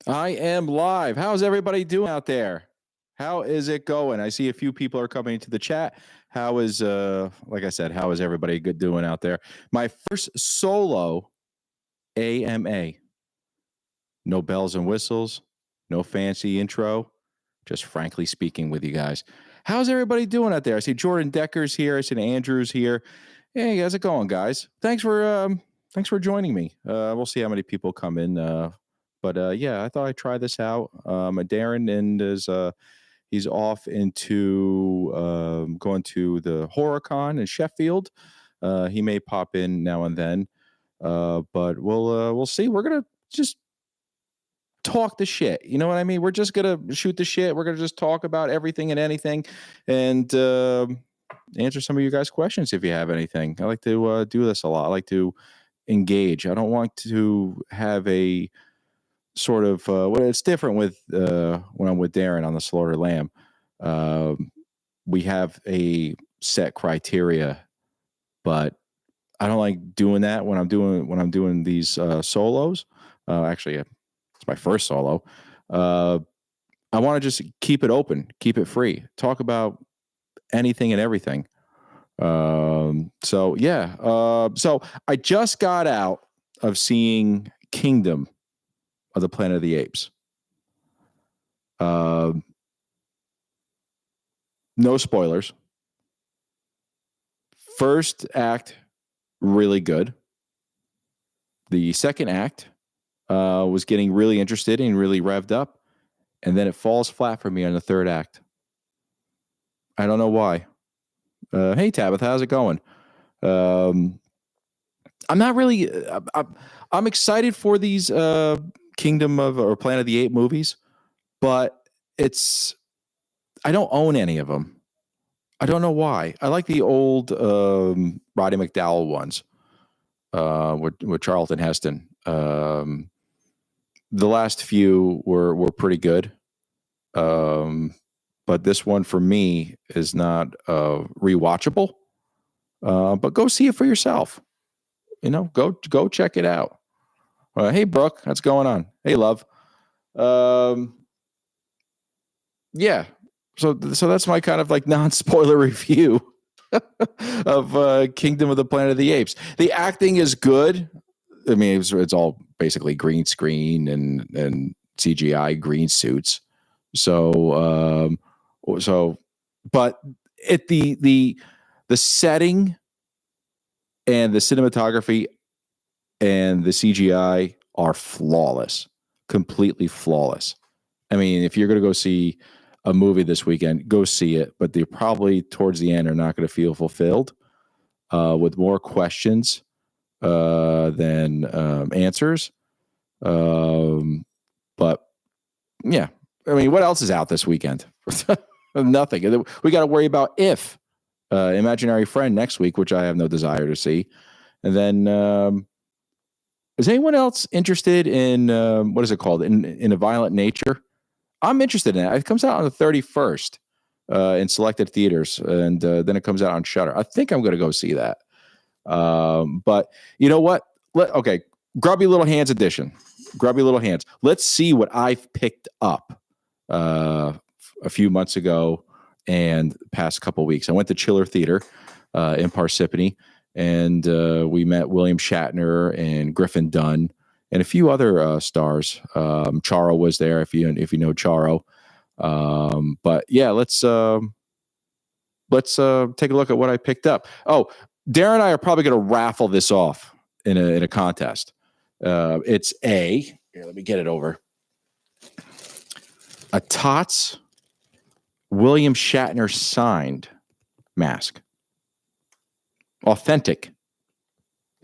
I am live. How's everybody doing out there? How is it going? I see a few people are coming into the chat. How is like I said, how is everybody good doing out there? My first solo AMA. No bells and whistles, no fancy intro, just frankly speaking with you guys. How's everybody doing out there? I see Jordan Decker's here. I see Andrew's here. Hey, how's it going, guys? Thanks for joining me. We'll see how many people come in. But yeah, I thought I'd try this out. Darren and he's off into going to the HorrorCon in Sheffield. He may pop in now and then, but we'll see. We're gonna just talk the shit. You know what I mean? We're just gonna shoot the shit. We're gonna just talk about everything and anything, and answer some of you guys' questions if you have anything. I like to do this a lot. I like to engage. I don't want to have a sort of well, it's different with when I'm with Darren on the Slaughtered Lamb. We have a set criteria, but I don't like doing that when I'm doing these solos. Actually, it's my first solo. I want to just keep it open, keep it free, talk about anything and everything. So yeah. So I just got out of seeing Kingdom of the Planet of the Apes. No spoilers. First act, really good. The second act was getting really interested and really revved up, and then it falls flat for me on the third act. I don't know why. Hey, Tabitha, how's it going? I'm not really. I'm excited for these Kingdom of or Planet of the Apes movies, but I don't own any of them. I don't know why. I like the old Roddy McDowall ones with Charlton Heston. The last few were pretty good, but this one for me is not rewatchable. But go see it for yourself. You know, go check it out. Hey, Brooke, what's going on? Hey, love. Yeah. So that's my kind of like non-spoiler review of Kingdom of the Planet of the Apes. The acting is good. I mean, it's all basically green screen and CGI green suits. So but the setting and the cinematography and the CGI are flawless, completely flawless. I mean, if you're going to go see a movie this weekend, go see it, but they probably towards the end are not going to feel fulfilled with more questions than answers. But yeah, I mean, what else is out this weekend? Nothing. We got to worry about If Imaginary Friend next week, which I have no desire to see. And then is anyone else interested in what is it called? In A Violent Nature? I'm interested in it. It comes out on the 31st in selected theaters, and then it comes out on Shudder. I think I'm going to go see that. But you know what? Okay, Grubby Little Hands edition. Grubby Little Hands. Let's see what I've picked up a few months ago and the past couple weeks. I went to Chiller Theater in Parsippany, and we met William Shatner and Griffin Dunn and a few other stars. Charo was there, if you know Charo. But yeah, let's take a look at what I picked up. Oh, Darren and I are probably going to raffle this off in a contest. It's here, let me get it over. A Tots William Shatner signed mask. Authentic.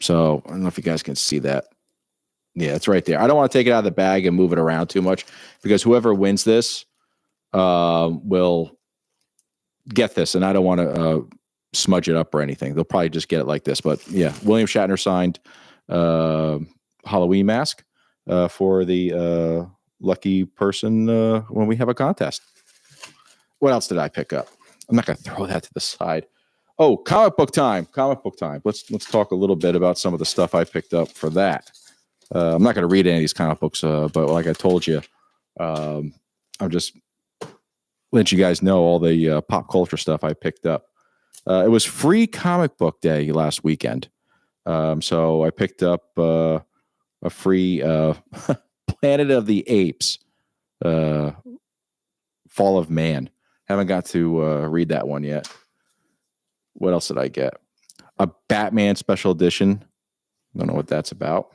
So I don't know if you guys can see that. Yeah, it's right there. I don't want to take it out of the bag and move it around too much, because whoever wins this will get this, and I don't want to smudge it up or anything. They'll probably just get it like this. But yeah, William Shatner signed Halloween mask for the lucky person when we have a contest. What else did I pick up? I'm not going to throw that to the side. Oh, comic book time. Comic book time. Let's talk a little bit about some of the stuff I picked up for that. I'm not going to read any of these comic books, but like I told you, I'm just let you guys know all the pop culture stuff I picked up. It was free comic book day last weekend. So I picked up a free Planet of the Apes, Fall of Man. Haven't got to read that one yet. What else did I get? A Batman special edition. Don't know what that's about.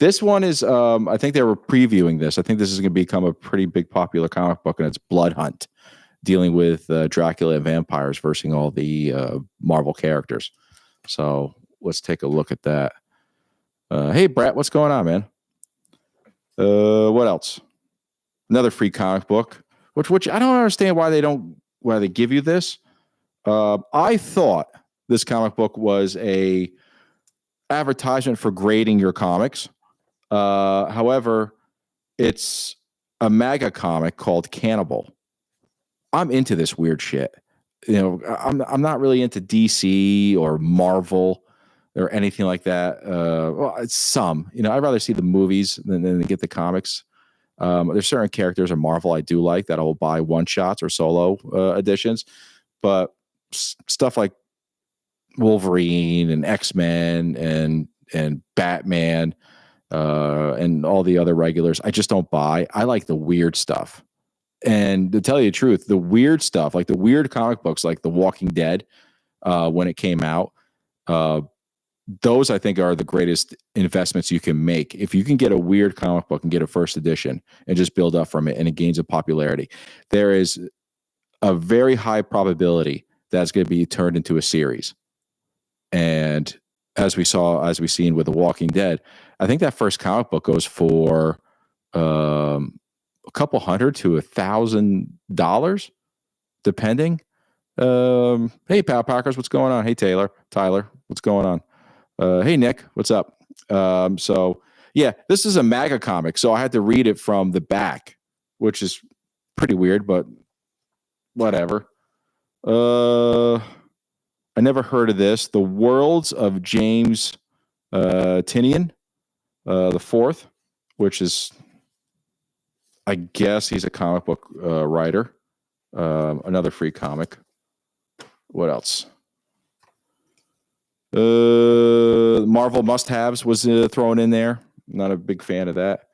This one is, I think they were previewing this. I think this is going to become a pretty big popular comic book, and it's Blood Hunt, dealing with Dracula and vampires versus all the Marvel characters. So let's take a look at that. Hey, Brett, what's going on, man? What else? Another free comic book, which I don't understand why they give you this. I thought this comic book was a advertisement for grading your comics. However, it's a mega comic called Cannibal. I'm into this weird shit. I'm not really into DC or Marvel or anything like that. Well, it's some. I'd rather see the movies than get the comics. There's certain characters in Marvel I do like that I will buy one shots or solo editions, but stuff like Wolverine and X-Men and Batman and all the other regulars, I just don't buy. I like the weird stuff. And to tell you the truth, the weird stuff, like the weird comic books, like The Walking Dead, when it came out, those I think are the greatest investments you can make. If you can get a weird comic book and get a first edition and just build up from it and it gains a popularity, there is a very high probability that's going to be turned into a series. And as we've seen with The Walking Dead, I think that first comic book goes for a couple $100 to $1,000, depending. Hey, Pal Packers, what's going on? Hey, Tyler, what's going on? Hey, Nick, what's up? So yeah, this is a MAGA comic, so I had to read it from the back, which is pretty weird, but whatever. I never heard of this. The Worlds of James Tinian, the fourth, which is, I guess he's a comic book writer. Another free comic. What else? Marvel must-haves was thrown in there. Not a big fan of that.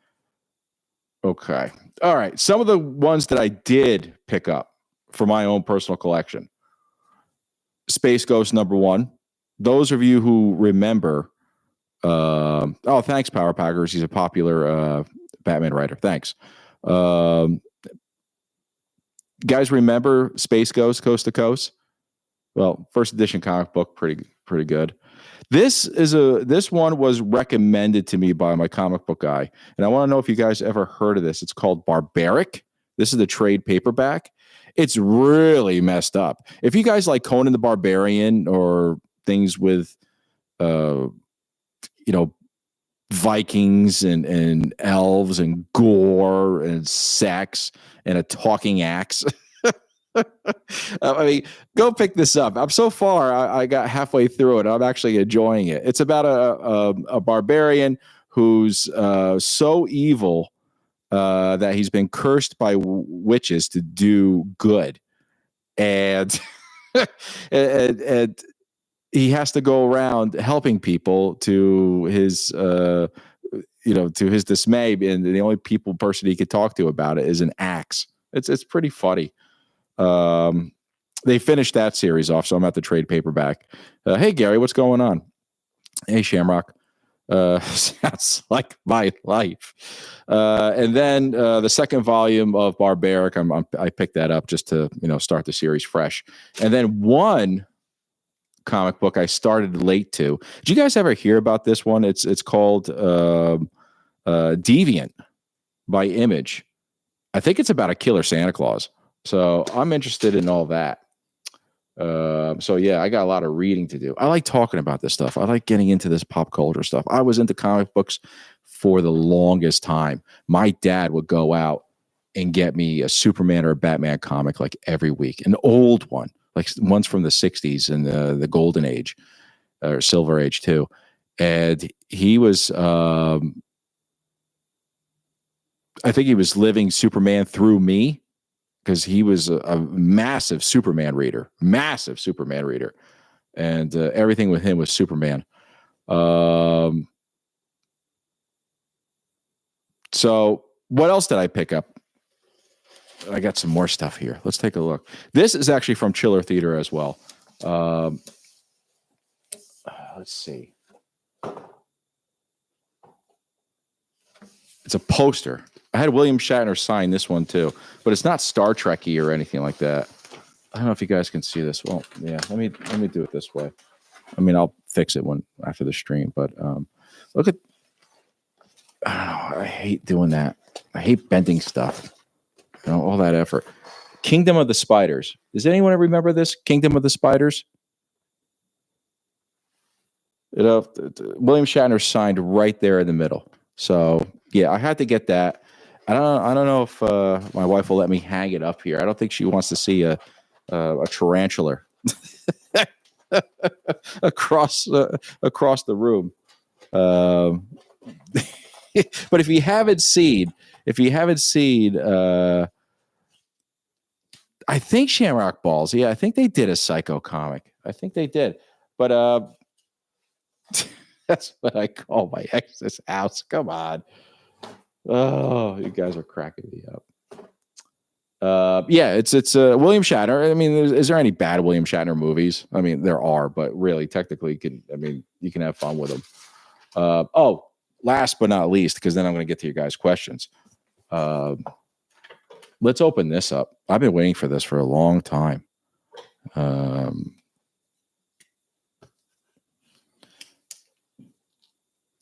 Okay. All right. Some of the ones that I did pick up for my own personal collection. Space Ghost #1. Those of you who remember, thanks, Power Packers. He's a popular Batman writer. Thanks. Guys, remember Space Ghost, Coast to Coast? Well, first edition comic book, pretty good. This one was recommended to me by my comic book guy, and I want to know if you guys ever heard of this. It's called Barbaric. This is the trade paperback. It's really messed up. If you guys like Conan the Barbarian or things with, Vikings and elves and gore and sex and a talking axe. I mean, go pick this up. I'm so far, I got halfway through it. I'm actually enjoying it. It's about a barbarian who's so evil that he's been cursed by witches to do good, and and he has to go around helping people to his to his dismay, and the only person he could talk to about it is an axe. It's pretty funny. They finished that series off, so I'm at the trade paperback. Hey, Gary, what's going on? Hey, Shamrock. Sounds like my life. And then the second volume of Barbaric, I picked that up just to start the series fresh. And then one comic book I started late to. Did you guys ever hear about this one? It's called Deviant by Image. I think it's about a killer Santa Claus. So I'm interested in all that. So yeah, I got a lot of reading to do. I like talking about this stuff. I like getting into this pop culture stuff. I was into comic books for the longest time. My dad would go out and get me a Superman or a Batman comic like every week, an old one, like ones from the 60s and the golden age or silver age too. And he was I think he was living Superman through me because he was a massive Superman reader, and everything with him was Superman. So what else did I pick up? I got some more stuff here. Let's take a look. This is actually from Chiller Theater as well. Let's see. It's a poster. I had William Shatner sign this one too, but it's not Star Trek-y or anything like that. I don't know if you guys can see this. Well, yeah, let me do it this way. I mean, I'll fix it after the stream, but look at, I don't know, I hate doing that. I hate bending stuff. You know, all that effort. Kingdom of the Spiders. Does anyone remember this? Kingdom of the Spiders? William Shatner signed right there in the middle. So yeah, I had to get that. I don't know if my wife will let me hang it up here. I don't think she wants to see a tarantula across the room. But if you haven't seen, I think Shamrock Balls. Yeah, I think they did a Psycho comic. I think they did. But that's what I call my ex's house. Come on. Oh, you guys are cracking me up. Yeah, it's William Shatner. I mean, is there any bad William Shatner movies? I mean, there are, but really, technically, you can have fun with them. Oh, last but not least, because then I'm going to get to your guys' questions. Let's open this up. I've been waiting for this for a long time.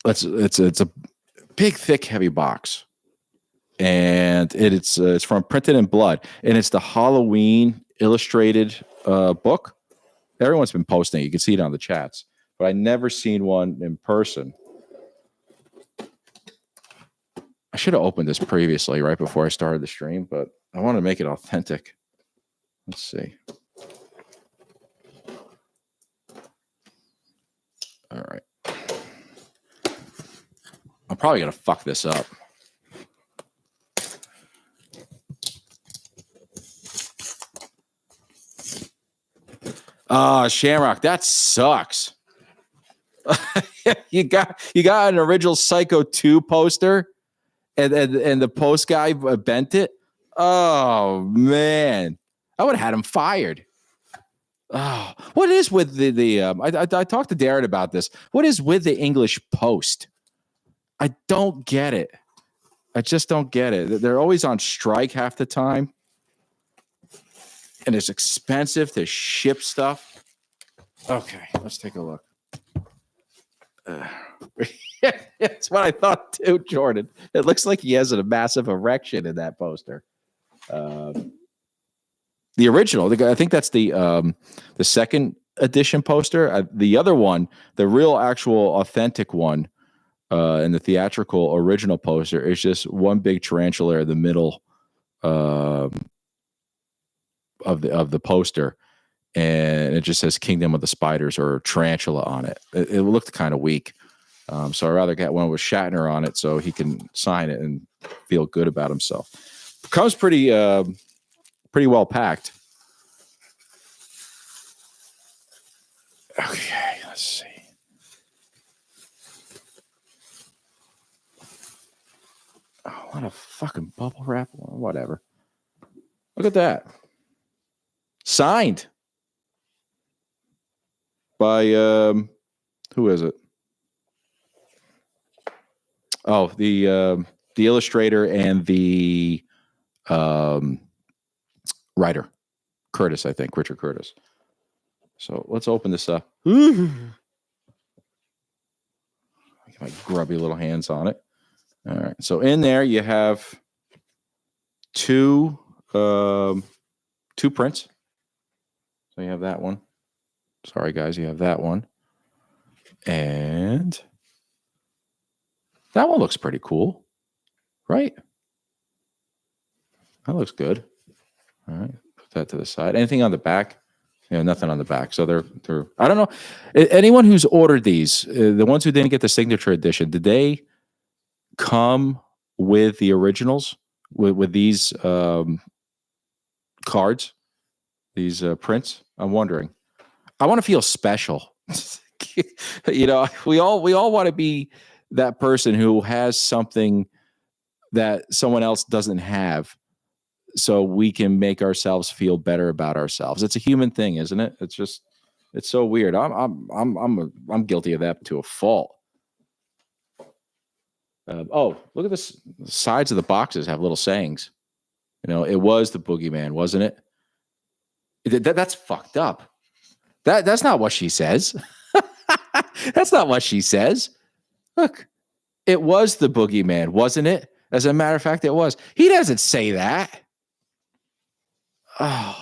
It's a big, thick, heavy box, and it's from Printed in Blood, and it's the Halloween illustrated book. Everyone's been posting it. You can see it on the chats, but I never seen one in person. I should have opened this previously, right before I started the stream, but I want to make it authentic. Let's see. All right. I'm probably going to fuck this up. Shamrock, that sucks. you got an original Psycho 2 poster and the post guy bent it. Oh man, I would have had him fired. Oh, what is with the I talked to Darren about this. What is with the English Post? I don't get it. I just don't get it. They're always on strike half the time. And it's expensive to ship stuff. Okay, let's take a look. That's what I thought too, Jordan. It looks like he has a massive erection in that poster. The original, I think that's the second edition poster. The other one, the real, actual, authentic one, and the theatrical original poster is just one big tarantula in the middle of the poster, and it just says Kingdom of the Spiders or Tarantula on it. It looked kind of weak, so I'd rather get one with Shatner on it so he can sign it and feel good about himself. It comes pretty well packed. Okay, let's see. Oh, what a fucking bubble wrap. Whatever. Look at that. Signed by who is it? Oh, the illustrator and the writer, Curtis, I think, Richard Curtis. So let's open this up. Get my grubby little hands on it. All right. So in there you have two prints. So you have that one. Sorry, guys, you have that one. And that one looks pretty cool, right? That looks good. All right. Put that to the side. Anything on the back? Nothing on the back. So they're I don't know. Anyone who's ordered these, the ones who didn't get the signature edition, did they come with the originals, with these cards, these prints? I'm wondering. I want to feel special. You know, we all want to be that person who has something that someone else doesn't have, so we can make ourselves feel better about ourselves. It's a human thing, isn't it? It's so weird. I'm guilty of that to a fault. Oh, look at this. The sides of the boxes have little sayings. You know, it was the boogeyman, wasn't it? That's fucked up. That's not what she says. That's not what she says. Look, it was the boogeyman, wasn't it? As a matter of fact, it was. He doesn't say that. Oh,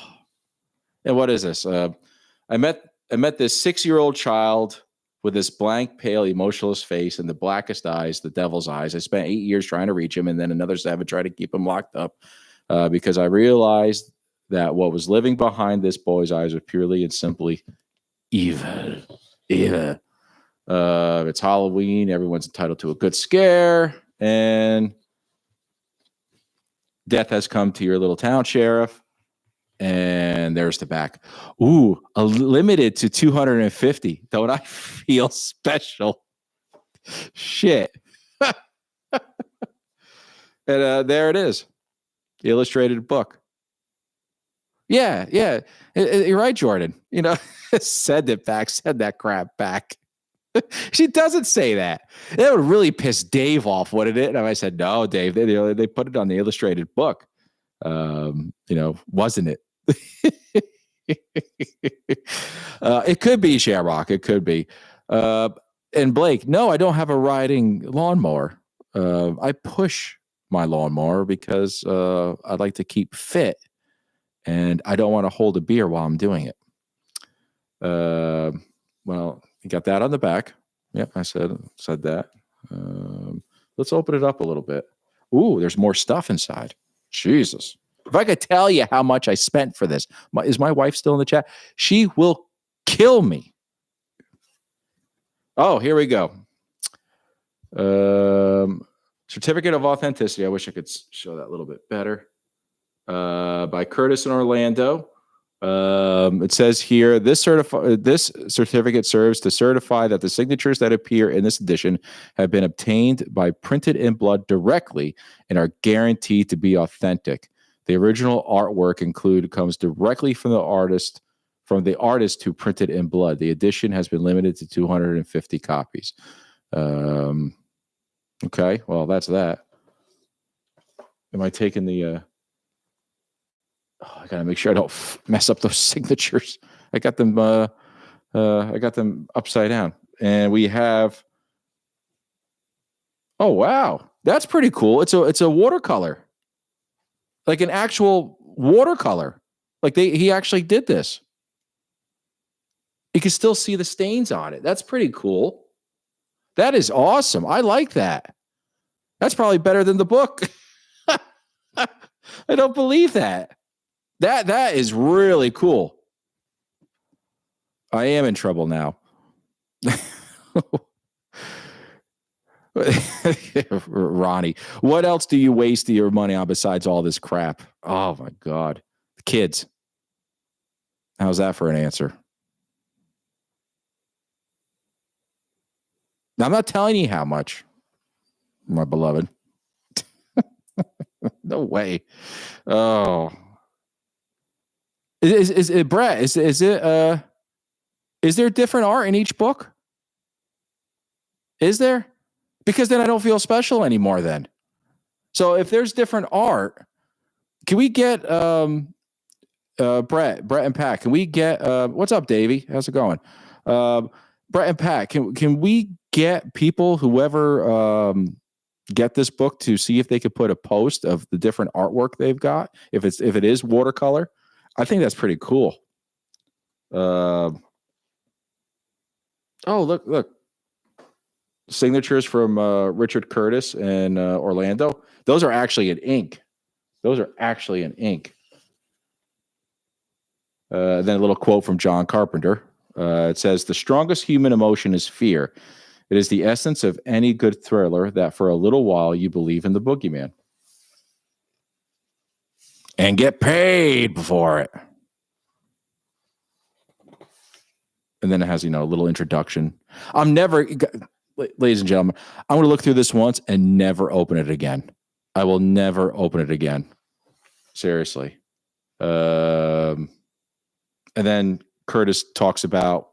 and what is this? I met this 6-year-old child with this blank, pale, emotionless face and the blackest eyes, the devil's eyes. I spent 8 years trying to reach him, and then another 7 tried to keep him locked up because I realized that what was living behind this boy's eyes was purely and simply evil. Evil. It's Halloween. Everyone's entitled to a good scare, and death has come to your little town, sheriff. And there's the back. Ooh, limited to 250. Don't I feel special? Shit. And there it is. The illustrated book. Yeah. You're right, Jordan. You know, send it back. Send that crap back. She doesn't say that. That would really piss Dave off, wouldn't it? And I said, no, Dave, they put it on the illustrated book. You know, wasn't it? It could be Shamrock. It could be. And Blake, no, I don't have a riding lawnmower. I push my lawnmower because I like to keep fit, and I don't want to hold a beer while I'm doing it. Well, you got that on the back. Yep, I said that. Let's open it up a little bit. Ooh, there's more stuff inside. Jesus. If I could tell you how much I spent for this, is my wife still in the chat? She will kill me. Oh, here we go. Certificate of Authenticity. I wish I could show that a little bit better. By Curtis in Orlando. It says here, this certificate serves to certify that the signatures that appear in this edition have been obtained by printed in blood directly and are guaranteed to be authentic. The original artwork comes directly from the artist who printed in blood. The edition has been limited to 250 copies. Okay, well, that's that. Am I taking the... I gotta make sure I don't mess up those signatures. I got them upside down. And we have... Oh, wow. That's pretty cool. It's a watercolor. Like an actual watercolor. Like he actually did this. You can still see the stains on it. That's pretty cool. That is awesome. I like that. That's probably better than the book. I don't believe that. That is really cool. I am in trouble now. Ronnie, what else do you waste your money on besides all this crap? Oh my God. Kids. How's that for an answer? I'm not telling you how much, my beloved. No way. Oh. Is it Brett? Is there different art in each book? Is there? Because then I don't feel special anymore then. So if there's different art, can we get Brett and Pat? Can we get what's up, Davey? How's it going? Brett and Pat, can we get people, whoever get this book, to see if they could put a post of the different artwork they've got? If it is watercolor, I think that's pretty cool. Oh, look. Signatures from Richard Curtis and Orlando. Those are actually in ink. Then a little quote from John Carpenter. It says, "The strongest human emotion is fear. It is the essence of any good thriller that for a little while you believe in the boogeyman and get paid for it. And then it has, a little introduction. I'm never, ladies and gentlemen, I'm going to look through this once and never open it again. I will never open it again. Seriously. And then Curtis talks about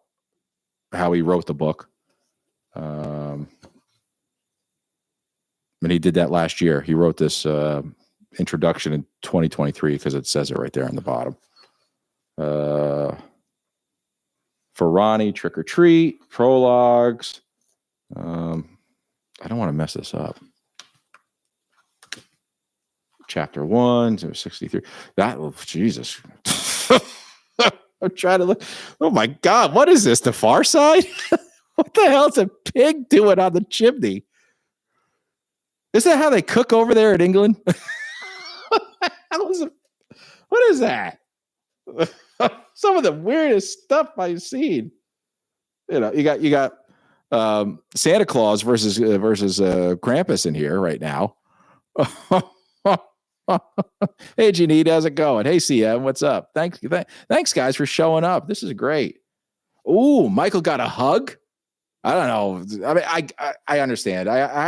how he wrote the book. And he did that last year. He wrote this introduction in 2023 because it says it right there on the bottom. For Ronnie, Trick or Treat, prologues. I don't want to mess this up. Chapter 1 to 63. Jesus. I'm trying to look. Oh my God, what is this? The Far Side? What the hell is a pig doing on the chimney? Is that how they cook over there in England? What is that? Some of the weirdest stuff I've seen. You got Santa Claus versus Krampus in here right now. Hey, Janine, how's it going? Hey, CM, what's up? Thanks, guys, for showing up. This is great. Ooh, Michael got a hug. I don't know. I mean, I understand. I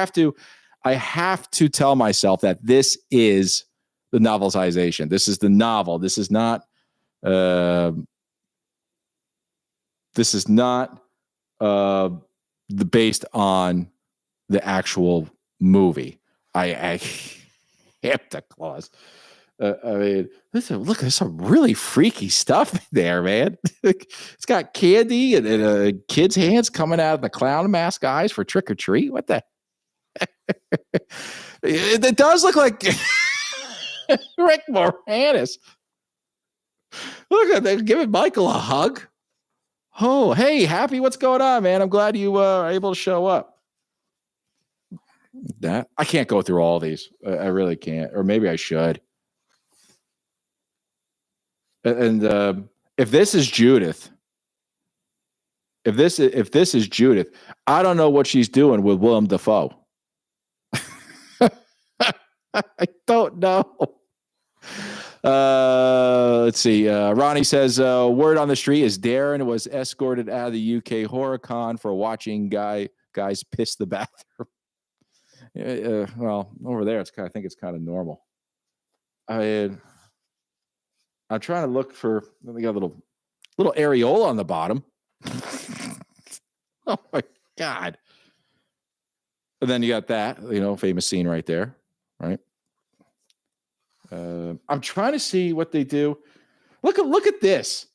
have to tell myself that this is the novelization. This is the novel. This is not. This is not based on the actual movie. I Santa Claus. I mean, look, there's some really freaky stuff there, man. It's got candy and kids' hands coming out of the clown mask eyes for trick or treat. What the? It does look like Rick Moranis. Look at they're giving Michael a hug. Oh, hey, Happy, what's going on, man? I'm glad you are able to show up. That I can't go through all these. I really can't, or maybe I should. And if this is Judith, if this is Judith, I don't know what she's doing with Willem Dafoe. I don't know. Let's see. Ronnie says, word on the street is Darren was escorted out of the UK HorrorCon for watching guys piss the bathroom. Well, over there, I think it's kind of normal. I'm trying to look for. We got a little areola on the bottom. Oh my God! And then you got that, famous scene right there, right? I'm trying to see what they do. Look at this.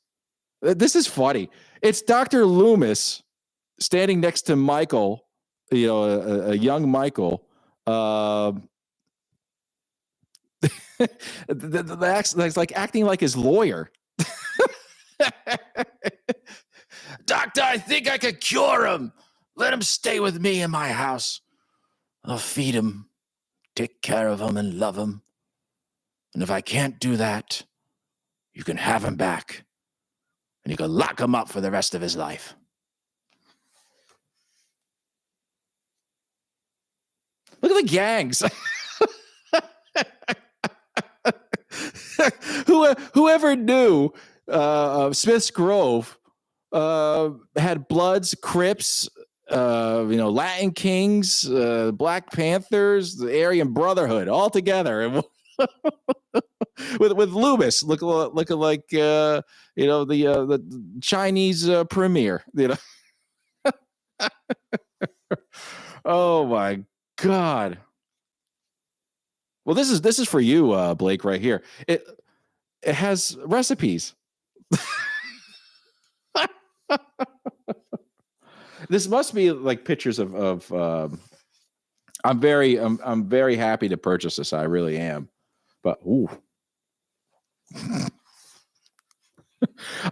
This is funny. It's Dr. Loomis standing next to Michael, a young Michael. That's like acting like his lawyer. Doctor, I think I could cure him. Let him stay with me in my house. I'll feed him, take care of him, and love him. And if I can't do that, you can have him back. And you can lock him up for the rest of his life. Look at the gangs. Whoever knew Smith's Grove had Bloods, Crips, Latin Kings, Black Panthers, the Aryan Brotherhood all together, and with Loomis looking like the Chinese premier. Oh my God. Well, this is for you, Blake, right here. It has recipes. This must be like pictures of I'm very happy to purchase this. I really am. But ooh.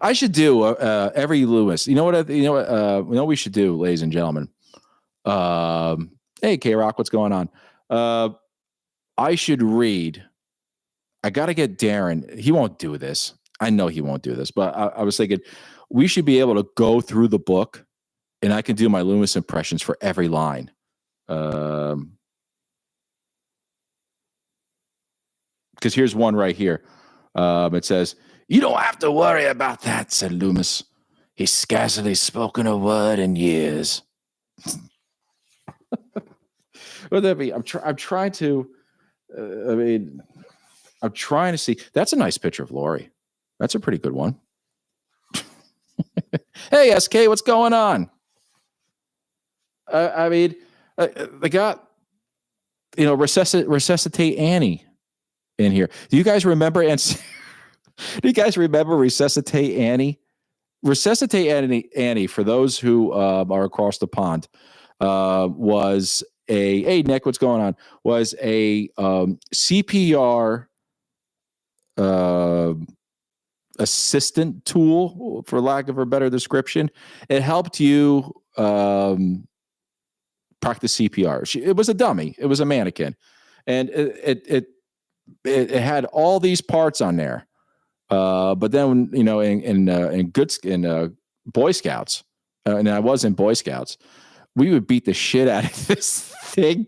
I should do every Loomis. You know what we should do, ladies and gentlemen. Hey, K-Rock, what's going on? I should read. I got to get Darren. He won't do this. I know he won't do this, but I was thinking we should be able to go through the book and I can do my Loomis impressions for every line. Because here's one right here. It says, "You don't have to worry about that," said Loomis. "He's scarcely spoken a word in years." Would that be? I'm trying to. I'm trying to see. That's a nice picture of Lori. That's a pretty good one. Hey, SK, what's going on? They got, resuscitate Annie in here. Do you guys remember? And do you guys remember resuscitate Annie? Resuscitate Annie, for those who are across the pond, was hey Nick, what's going on? Was a CPR assistant tool, for lack of a better description. It helped you practice CPR. It was a dummy. It was a mannequin, and it had all these parts on there. But then, in Boy Scouts, and I was in Boy Scouts, we would beat the shit out of this thing,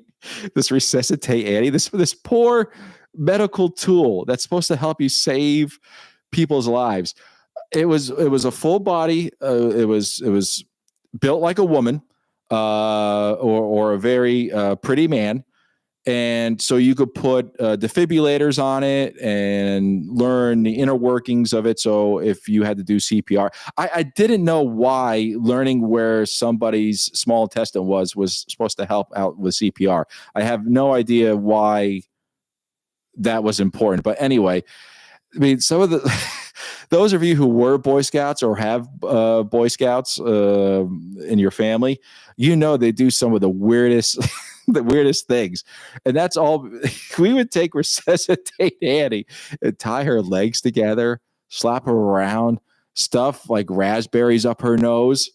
this resuscitate Annie, this poor medical tool that's supposed to help you save people's lives. It was a full body. It was built like a woman, or a very pretty man. And so you could put defibrillators on it and learn the inner workings of it. So if you had to do CPR, I didn't know why learning where somebody's small intestine was supposed to help out with CPR. I have no idea why that was important. But anyway, I mean, some of the those of you who were Boy Scouts or have Boy Scouts in your family, they do some of the weirdest things. And that's all. We would take resuscitate Annie and tie her legs together, slap her around, stuff like raspberries up her nose.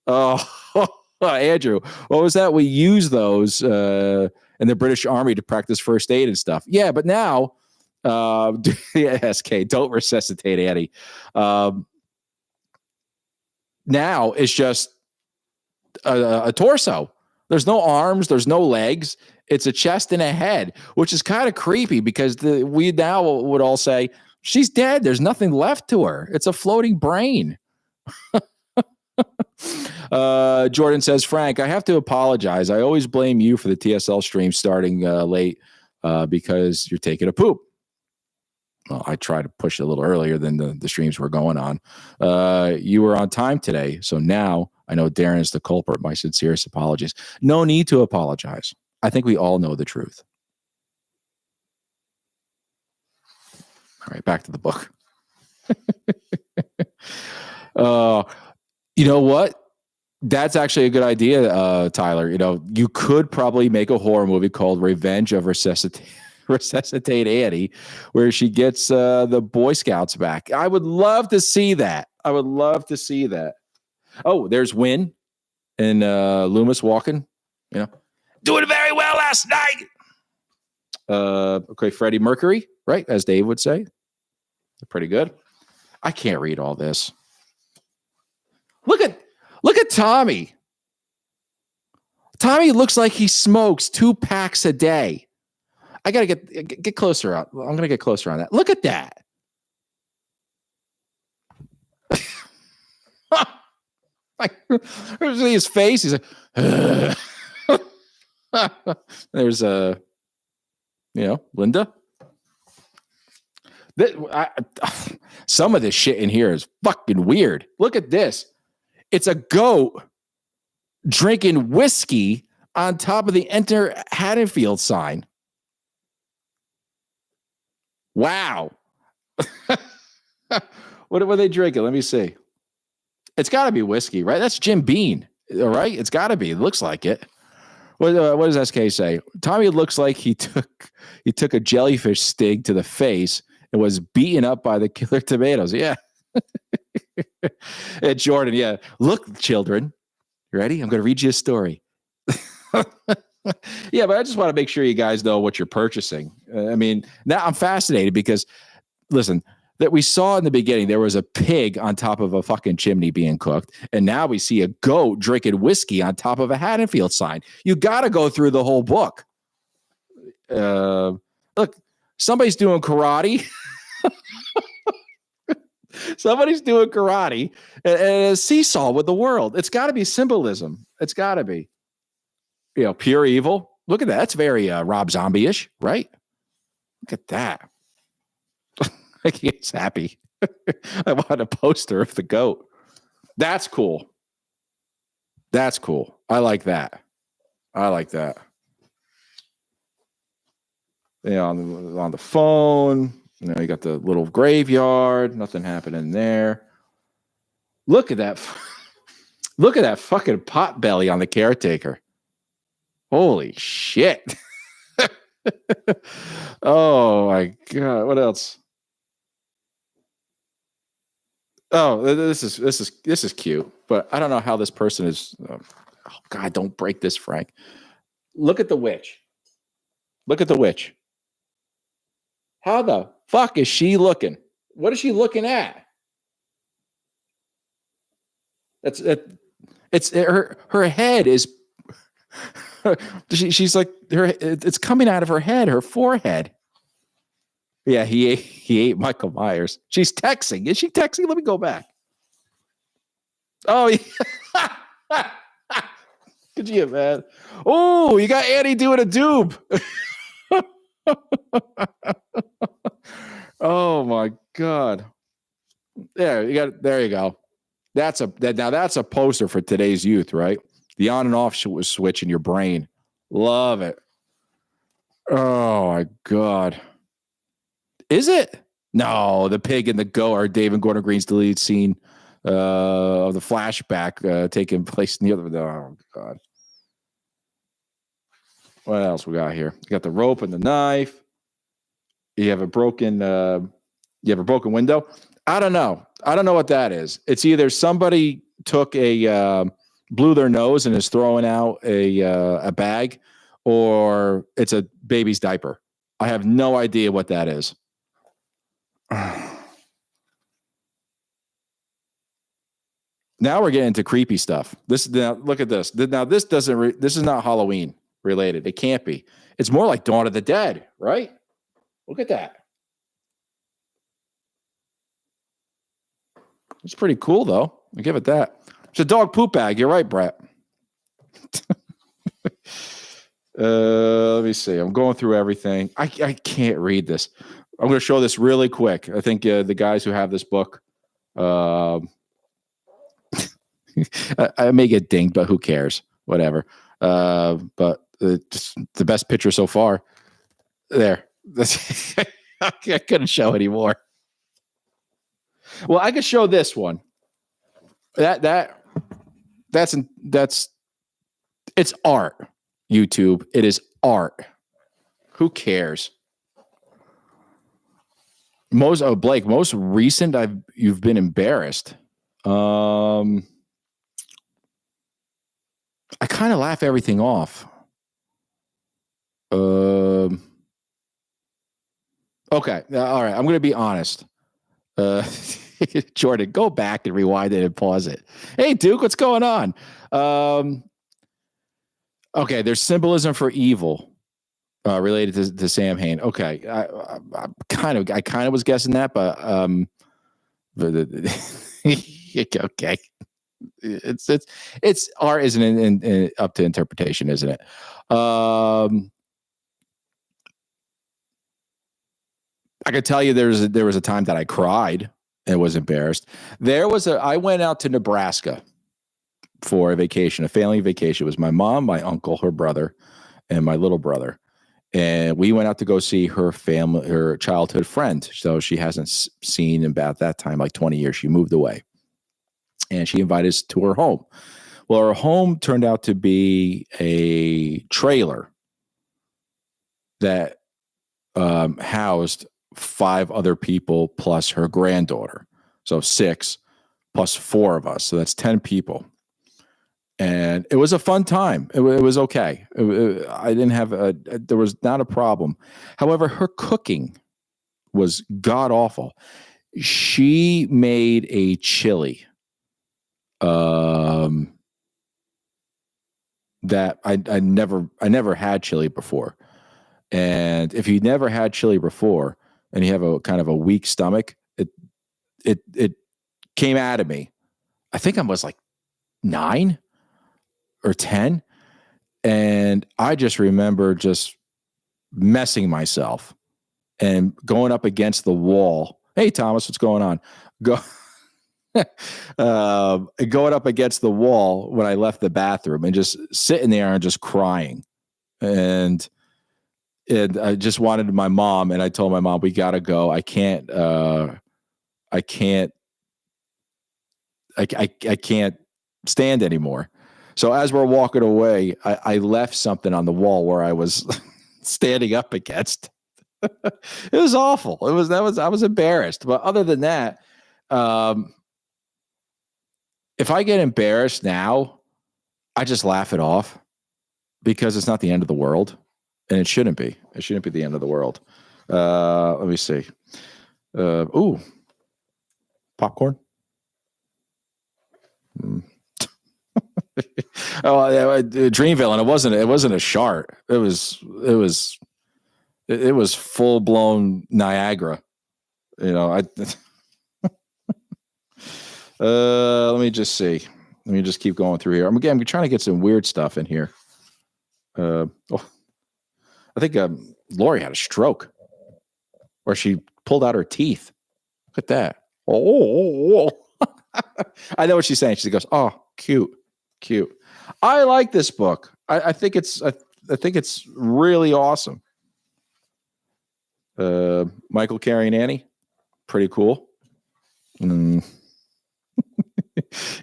Oh, Andrew, what was that? We use those in the British Army to practice first aid and stuff. Yeah, but now, SK, don't resuscitate Annie. Now it's just a torso. There's no arms. There's no legs. It's a chest and a head, which is kind of creepy because we now would all say, she's dead. There's nothing left to her. It's a floating brain. Jordan says, Frank, I have to apologize. I always blame you for the TSL stream starting late because you're taking a poop. Well, I try to push it a little earlier than the streams were going on. You were on time today, so now I know Darren is the culprit. My sincerest apologies. No need to apologize. I think we all know the truth. All right, back to the book. You know what? That's actually a good idea, Tyler. You could probably make a horror movie called Revenge of Resuscitate Annie, where she gets the Boy Scouts back. I would love to see that. Oh, there's Win and Loomis walking, doing very well last night. Okay, Freddie Mercury, right? As Dave would say. Pretty good. I can't read all this. Look at Tommy. Tommy looks like he smokes 2 packs a day. I got to get closer out. I'm going to get closer on that. Look at that. There's his face. He's like, there's Linda. Some of this shit in here is fucking weird. Look at this. It's a goat drinking whiskey on top of the Enter Haddonfield sign. Wow. What are they drinking? Let me see. It's got to be whiskey, right? That's Jim Beam, all right? It's got to be. It looks like it. What does SK say? Tommy looks like he took a jellyfish sting to the face and was beaten up by the killer tomatoes. Yeah. And Jordan, yeah. Look, children. You ready? I'm going to read you a story. Yeah, but I just want to make sure you guys know what you're purchasing. I mean, now I'm fascinated because, listen, that we saw in the beginning, there was a pig on top of a fucking chimney being cooked. And now we see a goat drinking whiskey on top of a Haddonfield sign. You got to go through the whole book. Look, somebody's doing karate. Somebody's doing karate and a seesaw with the world. It's got to be symbolism. It's got to be, pure evil. Look at that. That's very Rob Zombie-ish, right? Look at that. He's happy. I want a poster of the goat. That's cool. That's cool. I like that. On the phone, you got the little graveyard. Nothing happening there. Look at that. Look at that fucking pot belly on the caretaker. Holy shit. Oh my God. What else? Oh, this is cute, but I don't know how this person is. Oh God, don't break this, Frank. Look at the witch. How the fuck is she looking? What is she looking at? It's her head is. She's like it's coming out of her head, her forehead. Yeah, he ate Michael Myers. She's texting. Is she texting? Let me go back. Oh, yeah. Could you, man? Oh, you got Annie doing a doob. Oh my God. There you go. That's a poster for today's youth, right? The on and off switch in your brain. Love it. Oh my God. Is it? No, the pig and the goat are David Gordon Green's deleted scene of the flashback taking place in the other. Oh God. What else we got here? You got the rope and the knife. You have a broken window. I don't know what that is. It's either somebody took blew their nose and is throwing out a bag, or it's a baby's diaper. I have no idea what that is. Now we're getting into creepy stuff. Look at this. Now this this is not Halloween related. It can't be. It's more like Dawn of the Dead, right? Look at that. It's pretty cool, though. I'll give it that. It's a dog poop bag. You're right, Brett. Let me see. I'm going through everything. I can't read this. I'm going to show this really quick. I think the guys who have this book, I may get dinged, but who cares? Whatever. But it's the best picture so far. There. I couldn't show anymore. Well, I could show this one. That's it's art. YouTube. It is art. Who cares? Blake, most recent you've been embarrassed. I kind of laugh everything off. Okay. All right. I'm going to be honest. Jordan, go back and rewind it and pause it. Hey, Duke, what's going on? Okay. There's symbolism for evil related to Sam Hain. Okay. I kind of was guessing that, but okay. It's art isn't up to interpretation, isn't it? I could tell you there was a time that I cried and was embarrassed. I went out to Nebraska for a vacation, a family vacation. It was my mom, my uncle, her brother, and my little brother. And we went out to go see her childhood friend. So she hasn't seen in about that time, like 20 years. She moved away. And she invited us to her home. Well, her home turned out to be a trailer that housed 5 other people plus her granddaughter. So 6 plus 4 of us. So that's 10 people. And it was a fun time. It was okay. I didn't have there was not a problem. However, her cooking was god awful. she made a chili that I never had chili before. And if you never had chili before and you have a kind of a weak stomach, it came out of me. I think I was like 9 or 10. And I just remember just messing myself and going up against the wall. Hey, Thomas, what's going on? Going up against the wall when I left the bathroom and just sitting there and just crying. And I just wanted my mom, and I told my mom, we got to go. I can't stand anymore. So as we're walking away, I left something on the wall where I was standing up against. It was awful. I was embarrassed. But other than that, if I get embarrassed now, I just laugh it off because it's not the end of the world, and it shouldn't be. It shouldn't be the end of the world. Let me see. Ooh, popcorn. Oh, Dreamville, and it wasn't a shart. It was full blown Niagara. You know, let me just see. Let me just keep going through here. I'm trying to get some weird stuff in here. I think Lori had a stroke, or she pulled out her teeth. Look at that. Oh. I know what she's saying. She goes, "Oh, cute." I like this book. I think it's really awesome. Michael carrying Annie, pretty cool.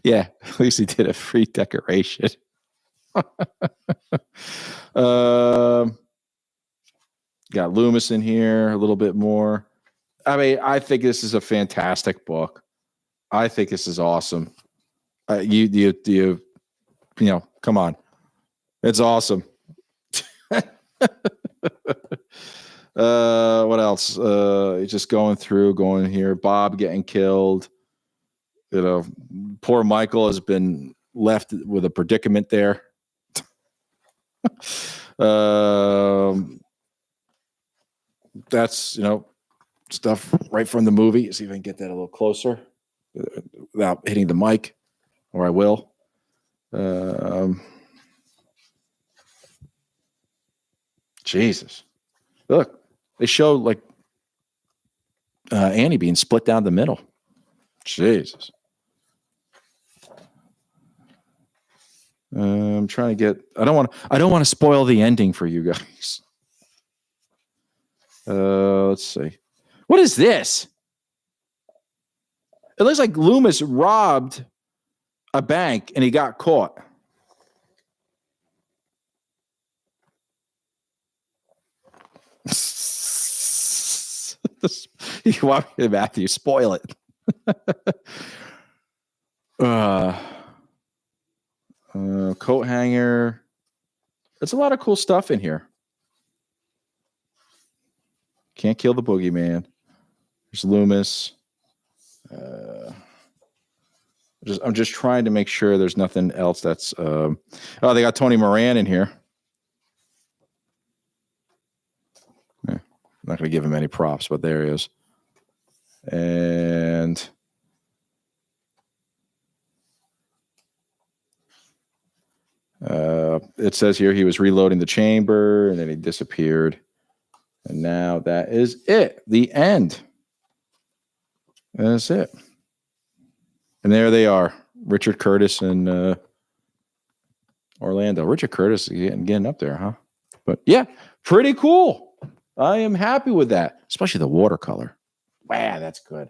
Yeah, at least he did a free decoration. Got Loomis in here a little bit more. I mean, I think this is a fantastic book. I think this is awesome. You know, come on. It's awesome. What else? Just going here. Bob getting killed. You know, poor Michael has been left with a predicament there. That's, stuff right from the movie. See if I can get that a little closer without hitting the mic, or I will. Jesus. Look, they show like Annie being split down the middle. Jesus. I'm trying to get. I don't want to spoil the ending for you guys. Let's see. What is this? It looks like Loomis robbed a bank and he got caught. You want me to, Matthew, spoil it. Coat hanger. There's a lot of cool stuff in here. Can't kill the boogeyman. There's Loomis. I'm just trying to make sure there's nothing else that's. They got Tony Moran in here. I'm not going to give him any props, but there he is. And it says here he was reloading the chamber and then he disappeared. And now that is it. The end. That's it. And there they are. Richard Curtis and Orlando. Richard Curtis is getting up there, huh? But yeah, pretty cool. I am happy with that, especially the watercolor. Wow, that's good.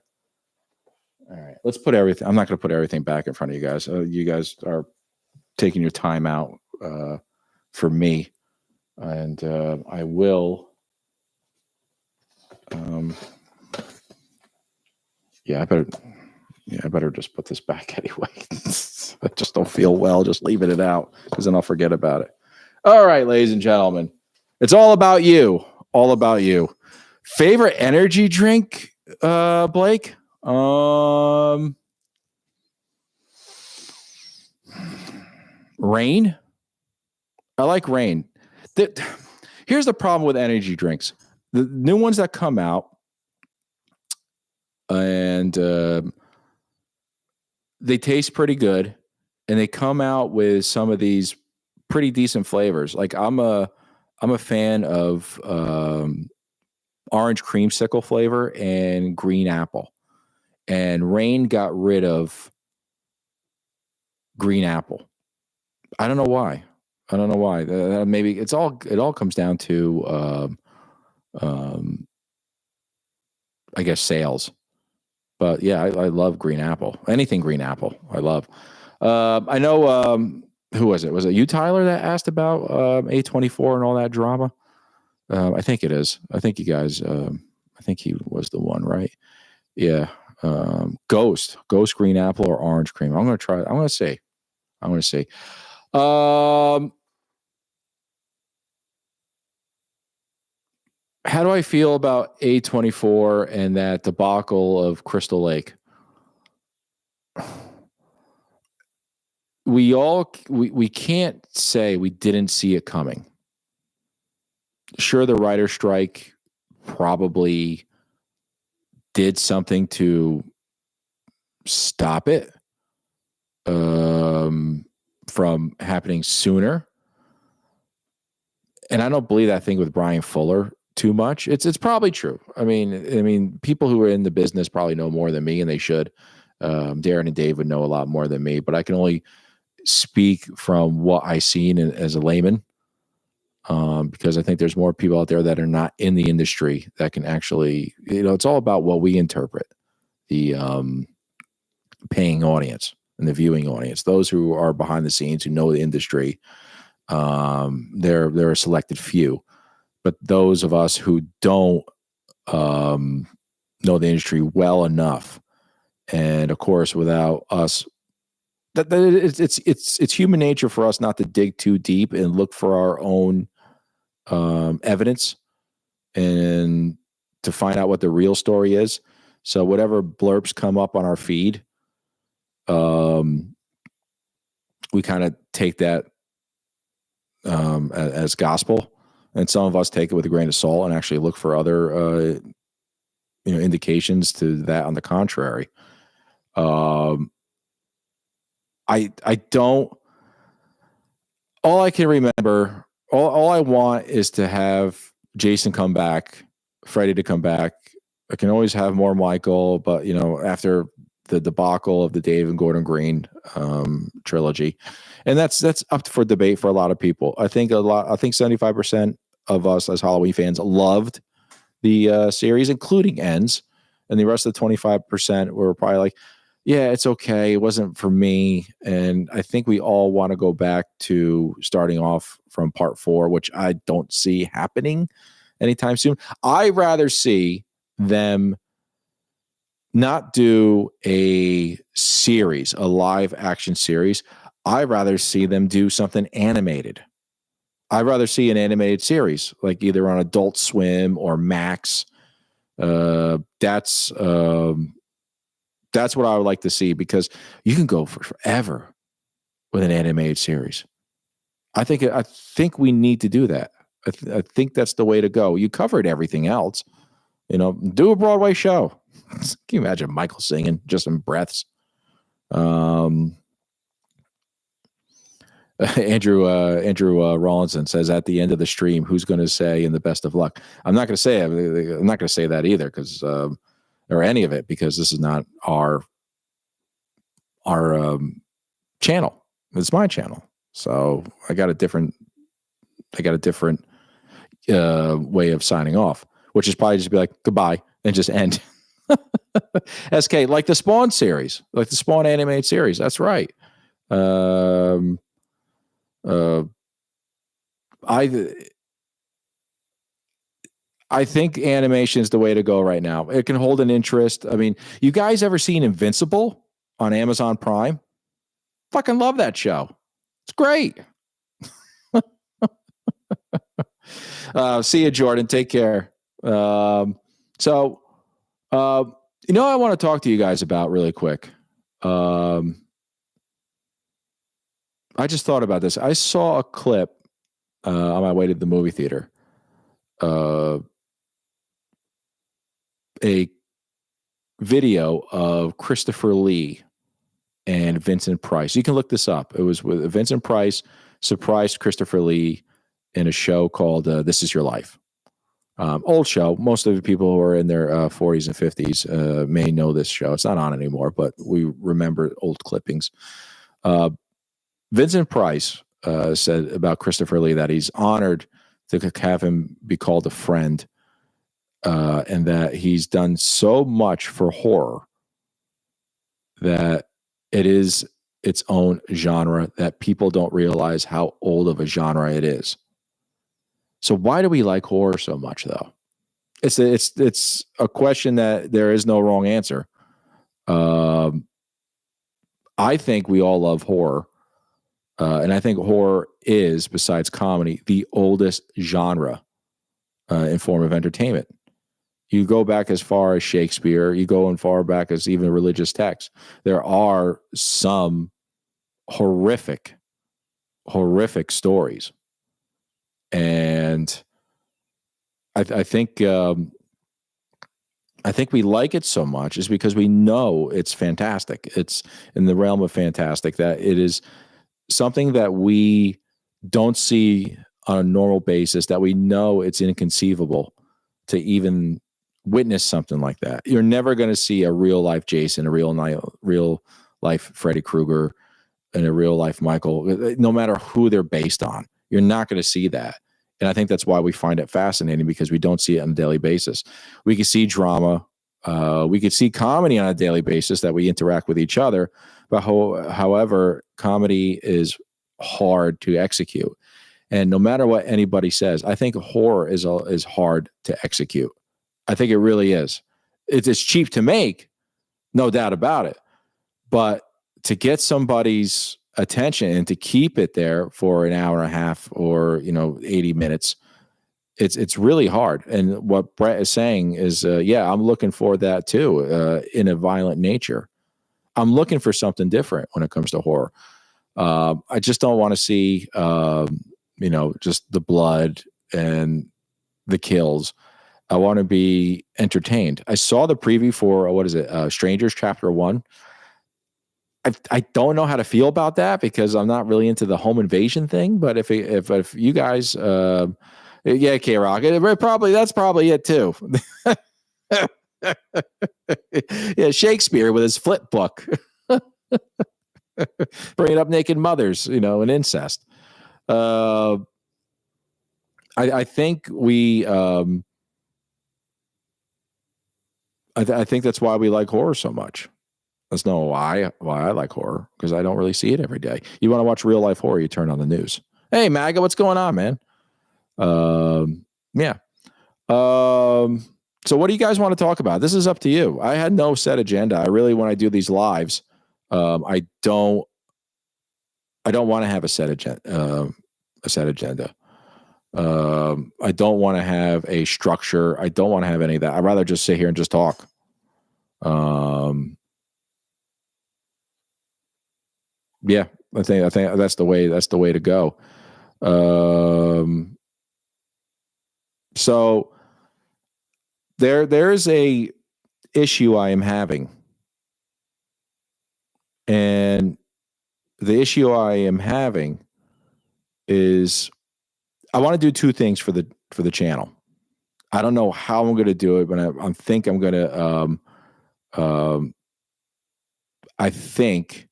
All right, let's put everything. I'm not going to put everything back in front of you guys. You guys are taking your time out for me, and I will. I better just put this back anyway. I just don't feel well just leaving it out because then I'll forget about it. All right, ladies and gentlemen, it's all about you. All about you. Favorite energy drink, Blake? Rain. I like Rain. Here's the problem with energy drinks. The new ones that come out, and they taste pretty good, and they come out with some of these pretty decent flavors. Like I'm a fan of orange creamsicle flavor and green apple. And Rain got rid of green apple. I don't know why. Maybe it all comes down to I guess sales. But yeah, I love green apple. Anything green apple, I love. I know who was it? Was it you, Tyler, that asked about A24 and all that drama? I think it is. I think you guys. I think he was the one, right? Yeah. Ghost green apple or orange cream. I'm gonna try. I'm gonna see. How do I feel about A24 and that debacle of Crystal Lake? We can't say we didn't see it coming. Sure, the writer strike probably did something to stop it from happening sooner. And I don't believe that thing with Brian Fuller too much. It's probably true. I mean, people who are in the business probably know more than me, and they should. Darren and Dave would know a lot more than me, but I can only speak from what I seen as a layman, because I think there's more people out there that are not in the industry that can actually, it's all about what we interpret, the paying audience and the viewing audience, those who are behind the scenes, who know the industry. They're a selected few, but those of us who don't know the industry well enough, and of course, without us, it's human nature for us not to dig too deep and look for our own evidence and to find out what the real story is. So whatever blurbs come up on our feed, we kind of take that as gospel, and some of us take it with a grain of salt and actually look for other indications to that on the contrary. I don't. All I can remember, all I want is to have Jason come back, Freddie to come back. I can always have more Michael, but after the debacle of the Dave and Gordon Green trilogy, and that's up for debate for a lot of people. I think 75% of us as Halloween fans loved the series, including Ends, and the rest of the 25% were probably like, yeah, it's okay. It wasn't for me. And I think we all want to go back to starting off from part 4, which I don't see happening anytime soon. I'd rather see them not do a series, a live action series. I'd rather see them do something animated. I'd rather see an animated series, like either on Adult Swim or Max. That's what I would like to see, because you can go for forever with an animated series. I think we need to do that. I think that's the way to go. You covered everything else, do a Broadway show. Can you imagine Michael singing just in breaths? Andrew Rawlinson says at the end of the stream, who's going to say "in the best of luck"? I'm not going to say it. I'm not going to say that either, because or any of it, because this is not our channel. It's my channel, so I got a different way of signing off, which is probably just be like goodbye and just end. SK, like the Spawn series, like the Spawn animated series. That's right. I think animation is the way to go right now. It can hold an interest. I mean, you guys ever seen Invincible on Amazon Prime? Fucking love that show. It's great. See you, Jordan. Take care. You know, I want to talk to you guys about really quick. I just thought about this. I saw a clip on my way to the movie theater. A video of Christopher Lee and Vincent Price. You can look this up. It was with Vincent Price surprised Christopher Lee in a show called This Is Your Life. Old show. Most of the people who are in their 40s and 50s may know this show. It's not on anymore, but we remember old clippings. Vincent Price said about Christopher Lee that he's honored to have him be called a friend, and that he's done so much for horror that it is its own genre, that people don't realize how old of a genre it is. So why do we like horror so much, though? It's a question that there is no wrong answer. I think we all love horror, and I think horror is, besides comedy, the oldest genre in form of entertainment. You go back as far as Shakespeare, you go as far back as even religious texts. There are some horrific stories. And I think we like it so much is because we know it's fantastic. It's in the realm of fantastic, that it is something that we don't see on a normal basis, that we know it's inconceivable to even witness something like that. You're never going to see a real life Jason, a real life Freddy Krueger, and a real life Michael, no matter who they're based on. You're not going to see that. And I think that's why we find it fascinating, because we don't see it on a daily basis. We can see drama. We could see comedy on a daily basis, that we interact with each other. But however, comedy is hard to execute. And no matter what anybody says, I think horror is hard to execute. I think it really is. It's cheap to make, no doubt about it. But to get somebody's attention and to keep it there for an hour and a half or 80 minutes, it's really hard. And what Brett is saying is, I'm looking for that too, in a violent nature. I'm looking for something different when it comes to horror. I just don't want to see, just the blood and the kills. I want to be entertained. I saw the preview for, Strangers Chapter 1. I don't know how to feel about that, because I'm not really into the home invasion thing. But if you guys, K-Rock, that's probably it too. Yeah, Shakespeare with his flip book, bringing up naked mothers, and incest. I think we. I think that's why we like horror so much. That's not why I like horror, because I don't really see it every day. You want to watch real life horror, you turn on the news. Hey, MAGA, what's going on, man? Yeah. So what do you guys want to talk about? This is up to you. I had no set agenda. I really, when I do these lives, I don't want to have a set agenda. I don't want to have a structure. I don't want to have any of that. I'd rather just sit here and just talk. Yeah, I think that's the way to go. So there's a issue I am having, and the issue I am having is I want to do two things for the channel. I don't know how I'm going to do it, but I think I'm going to. I think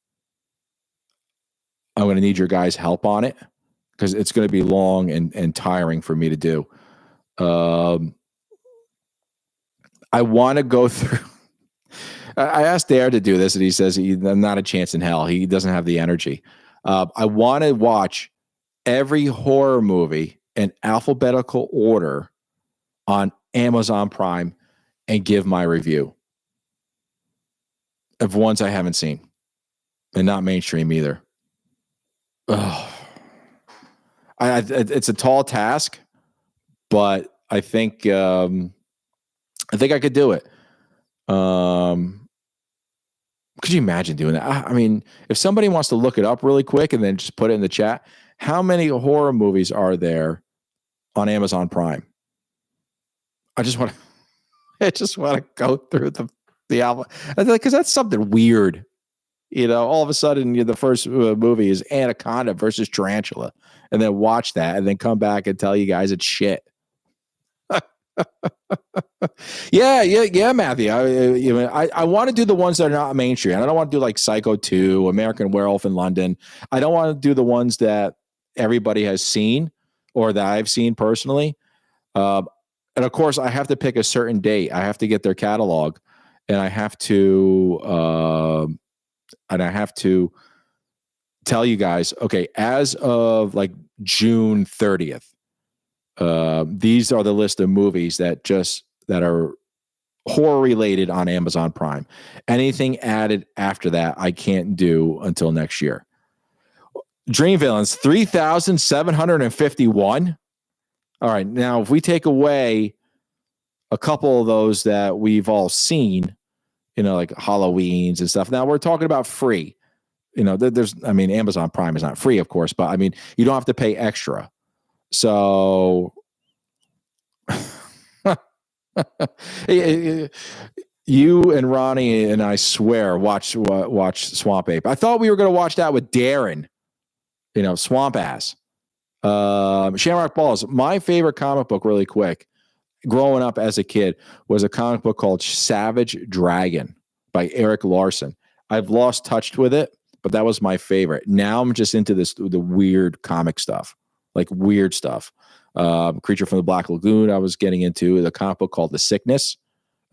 I'm going to need your guys' help on it, because it's going to be long and tiring for me to do. I want to go through. I asked Dare to do this, and he says not a chance in hell. He doesn't have the energy. I want to watch every horror movie in alphabetical order on Amazon Prime and give my review of ones I haven't seen, and not mainstream either. Ugh. It's a tall task, but I think I could do it. Could you imagine doing that? I mean, if somebody wants to look it up really quick and then just put it in the chat, how many horror movies are there on Amazon Prime? I just want to, I just want to go through the album because that's something weird. All of a sudden, the first movie is Anaconda versus Tarantula, and then watch that, and then come back and tell you guys it's shit. Yeah, Matthew. I want to do the ones that are not mainstream. I don't want to do like Psycho 2, American Werewolf in London. I don't want to do the ones that everybody has seen or that I've seen personally. And of course, I have to pick a certain date. I have to get their catalog, and I have to tell you guys, okay, as of like June 30th, these are the list of movies that are horror related on Amazon Prime. Anything added after that, I can't do until next year. Dream Villains, 3,751. All right. Now, if we take away a couple of those that we've all seen, like Halloween's and stuff. Now we're talking about free. Amazon Prime is not free, of course, but you don't have to pay extra. So you and Ronnie and I swear watch Swamp Ape. I thought we were going to watch that with Darren, Swamp Ass. Shamrock Balls. My favorite comic book, really quick, growing up as a kid, was a comic book called Savage Dragon by Eric Larson. I've lost touch with it, but that was my favorite. Now I'm just into the weird comic stuff, like weird stuff. Creature from the Black Lagoon I was getting into. The comic book called The Sickness,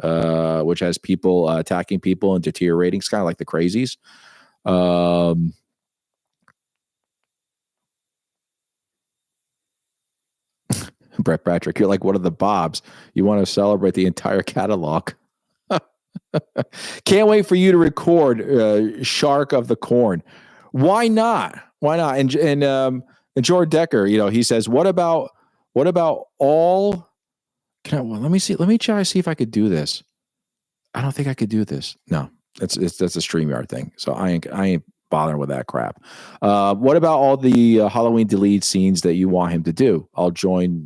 which has people attacking people and deteriorating. It's kind of like the Crazies. Brett Patrick, you're like one of the Bobs. You want to celebrate the entire catalog. Can't wait for you to record Shark of the Corn. Why not? And George Decker, he says, what about all? Let me see. Let me try to see if I could do this. I don't think I could do this. No, that's a StreamYard thing. So I ain't bothering with that crap. What about all the Halloween deleted scenes that you want him to do? I'll join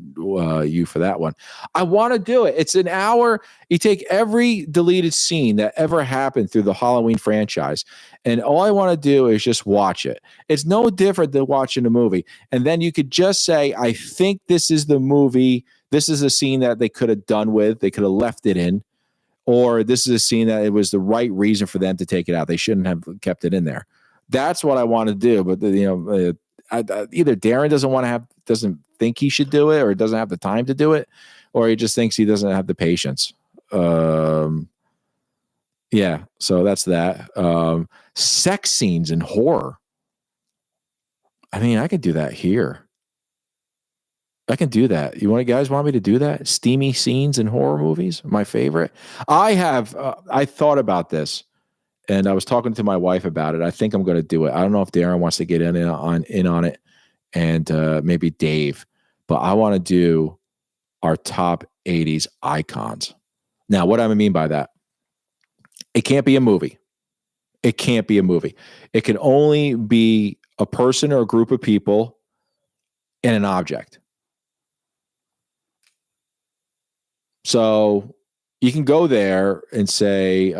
you for that one. I want to do it. It's an hour. You take every deleted scene that ever happened through the Halloween franchise, and all I want to do is just watch it. It's no different than watching a movie. And then you could just say, I think this is the movie. This is a scene that they could have done with. They could have left it in. Or this is a scene that it was the right reason for them to take it out. They shouldn't have kept it in there. That's what I want to do. But either Darren doesn't think he should do it, or doesn't have the time to do it, or he just thinks he doesn't have the patience. Yeah. So that's that. Sex scenes in horror. I could do that here. I can do that. Guys want me to do that? Steamy scenes in horror movies, my favorite. I thought about this, and I was talking to my wife about it. I think I'm going to do it. I don't know if Darren wants to get in on it, and maybe Dave, but I want to do our top 80s icons. Now, what do I mean by that? It can't be a movie. It can't be a movie. It can only be a person or a group of people and an object. So you can go there and say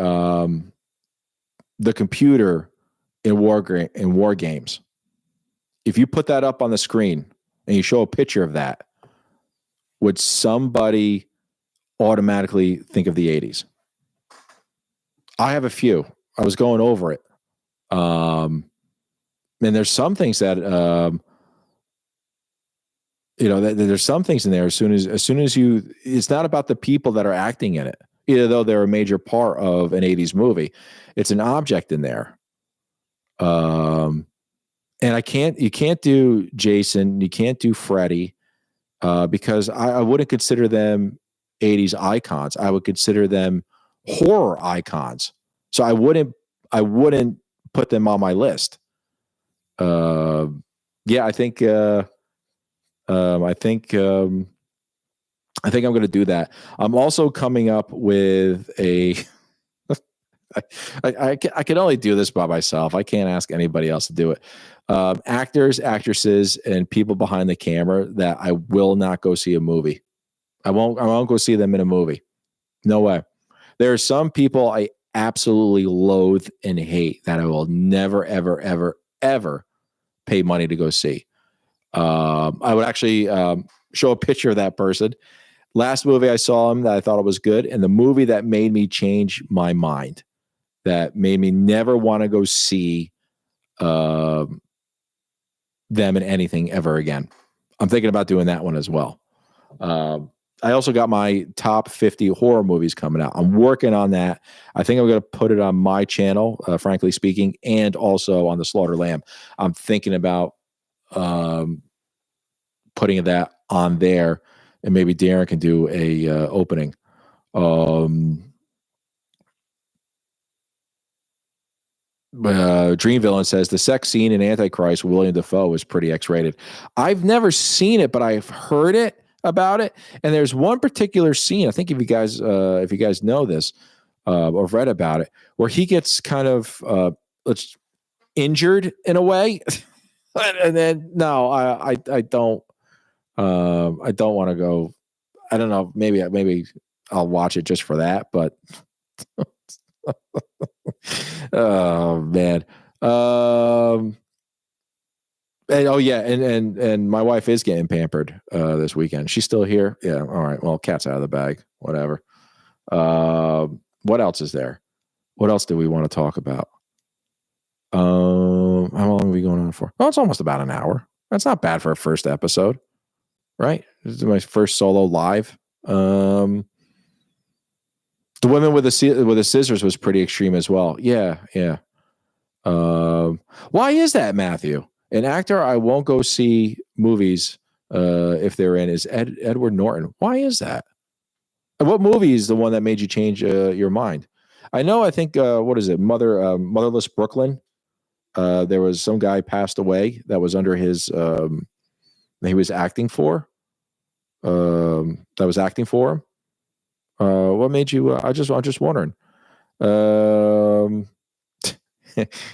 the computer in war games. If you put that up on the screen and you show a picture of that, would somebody automatically think of the 80s? I have a few. I was going over it. And there's some things that there's some things in there. As soon as it's not about the people that are acting in it, either though they're a major part of an 80s movie. It's an object in there. And you can't do Jason, you can't do Freddy, because I wouldn't consider them 80s icons. I would consider them horror icons. So I wouldn't put them on my list. I think I'm going to do that. I'm also coming up with a I can only do this by myself. I can't ask anybody else to do it. Actors, actresses, and people behind the camera that I will not go see a movie. I won't go see them in a movie. No way. There are some people I absolutely loathe and hate that I will never, ever, ever, ever pay money to go see. I would actually show a picture of that person. Last movie I saw him that I thought it was good, and the movie that made me change my mind, that made me never want to go see them in anything ever again. I'm thinking about doing that one as well. I also got my top 50 horror movies coming out. I'm working on that. I think I'm going to put it on my channel, frankly speaking, and also on the Slaughter Lamb. I'm thinking about putting that on there, and maybe Darren can do a opening. Dream Villain says the sex scene in Antichrist with William Dafoe is pretty X-rated. I've never seen it, but I've heard it about it. And there's one particular scene, I think if you guys know this or read about it, where he gets kind of injured in a way. And then no, I don't want to go. I don't know. Maybe I'll watch it just for that, but oh man. And my wife is getting pampered this weekend. She's still here. Yeah. All right. Well, cat's out of the bag. Whatever. What else is there? What else do we want to talk about? How long are we going on for? Oh, it's almost about an hour. That's not bad for a first episode, right? This is my first solo live. The women with the scissors was pretty extreme as well. Yeah. Why is that, Matthew? An actor I won't go see movies if they're in is Edward Norton. Why is that? And what movie is the one that made you change your mind? I know. I think what is it? Motherless Brooklyn. There was some guy passed away that was under his he was acting for. That was acting for him. What made you? I'm just wondering.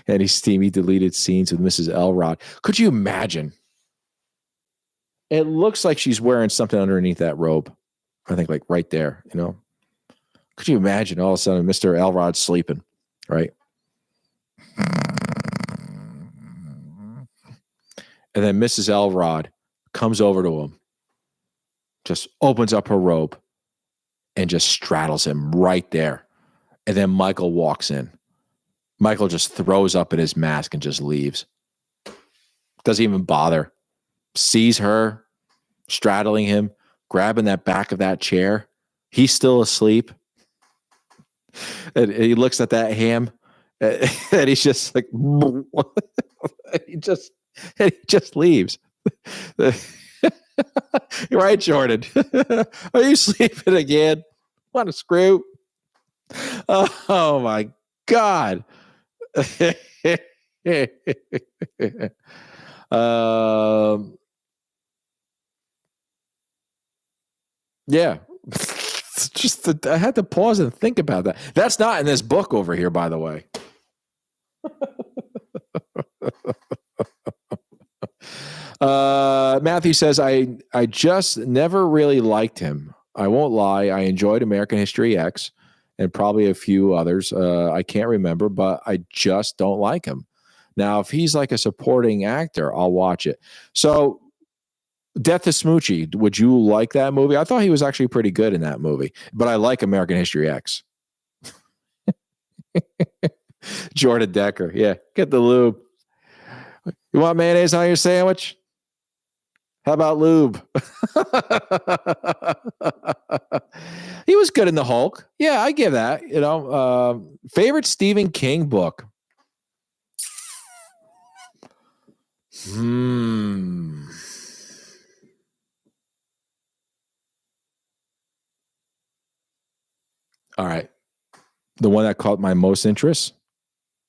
Any steamy deleted scenes with Mrs. Elrod. Could you imagine? It looks like she's wearing something underneath that robe. I think like right there, you know. Could you imagine all of a sudden Mr. Elrod's sleeping, right? And then Mrs. Elrod comes over to him, just opens up her robe and just straddles him right there. And then Michael walks in. Michael just throws up in his mask and just leaves. Doesn't even bother. Sees her straddling him, grabbing that back of that chair. He's still asleep. And he looks at that ham and he's just like, he just leaves. You're right, Jordan. Are you sleeping again? Want to screw? Oh my God. Yeah. Just I had to pause and think about that. That's not in this book over here, by the way. Matthew says, I just never really liked him. I won't lie. I enjoyed American History X and probably a few others. I can't remember, but I just don't like him. Now, if he's like a supporting actor, I'll watch it. So Death to Smoochie, would you like that movie? I thought he was actually pretty good in that movie, but I like American History X. Jordan Decker. Yeah, get the lube. You want mayonnaise on your sandwich? How about lube? He was good in the Hulk. Yeah, I give that. You know, favorite Stephen King book. All right. The one that caught my most interest,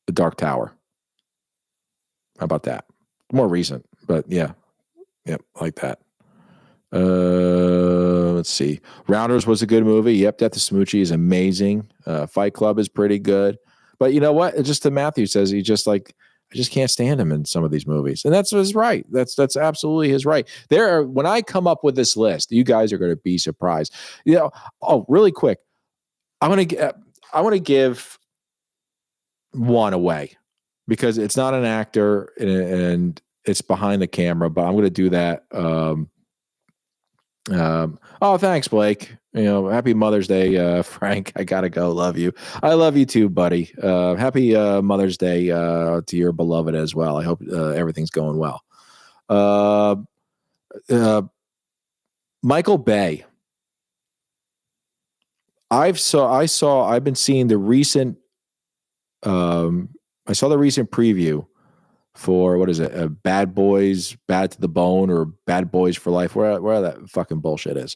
The Dark Tower. How about that? More recent, but yeah. Yep, like that. Let's see. Rounders was a good movie. Yep, Death to Smoochie is amazing. Fight Club is pretty good. But you know what? It's just Matthew says he just like I just can't stand him in some of these movies, and that's his right. That's absolutely his right. When I come up with this list, you guys are going to be surprised. Oh, really quick, I want to give one away because it's not an actor and it's behind the camera, but I'm going to do that. Oh, thanks, Blake. Happy Mother's Day, Frank. I gotta go. Love you. I love you too, buddy. Happy Mother's Day to your beloved as well. I hope everything's going well. Michael Bay. I've been seeing the recent. I saw the recent preview for what is it? Bad Boys, Bad to the Bone, or Bad Boys for Life, where that fucking bullshit is.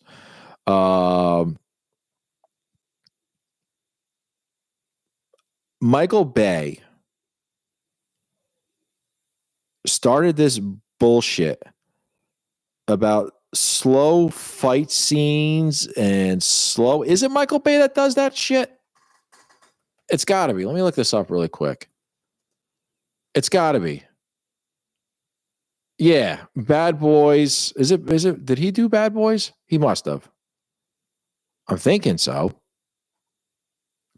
Michael Bay started this bullshit about slow fight scenes and slow. Is it Michael Bay that does that shit? It's got to be. Let me look this up really quick. It's got to be. Yeah, Bad Boys. Is it? Did he do Bad Boys? He must have. I'm thinking so.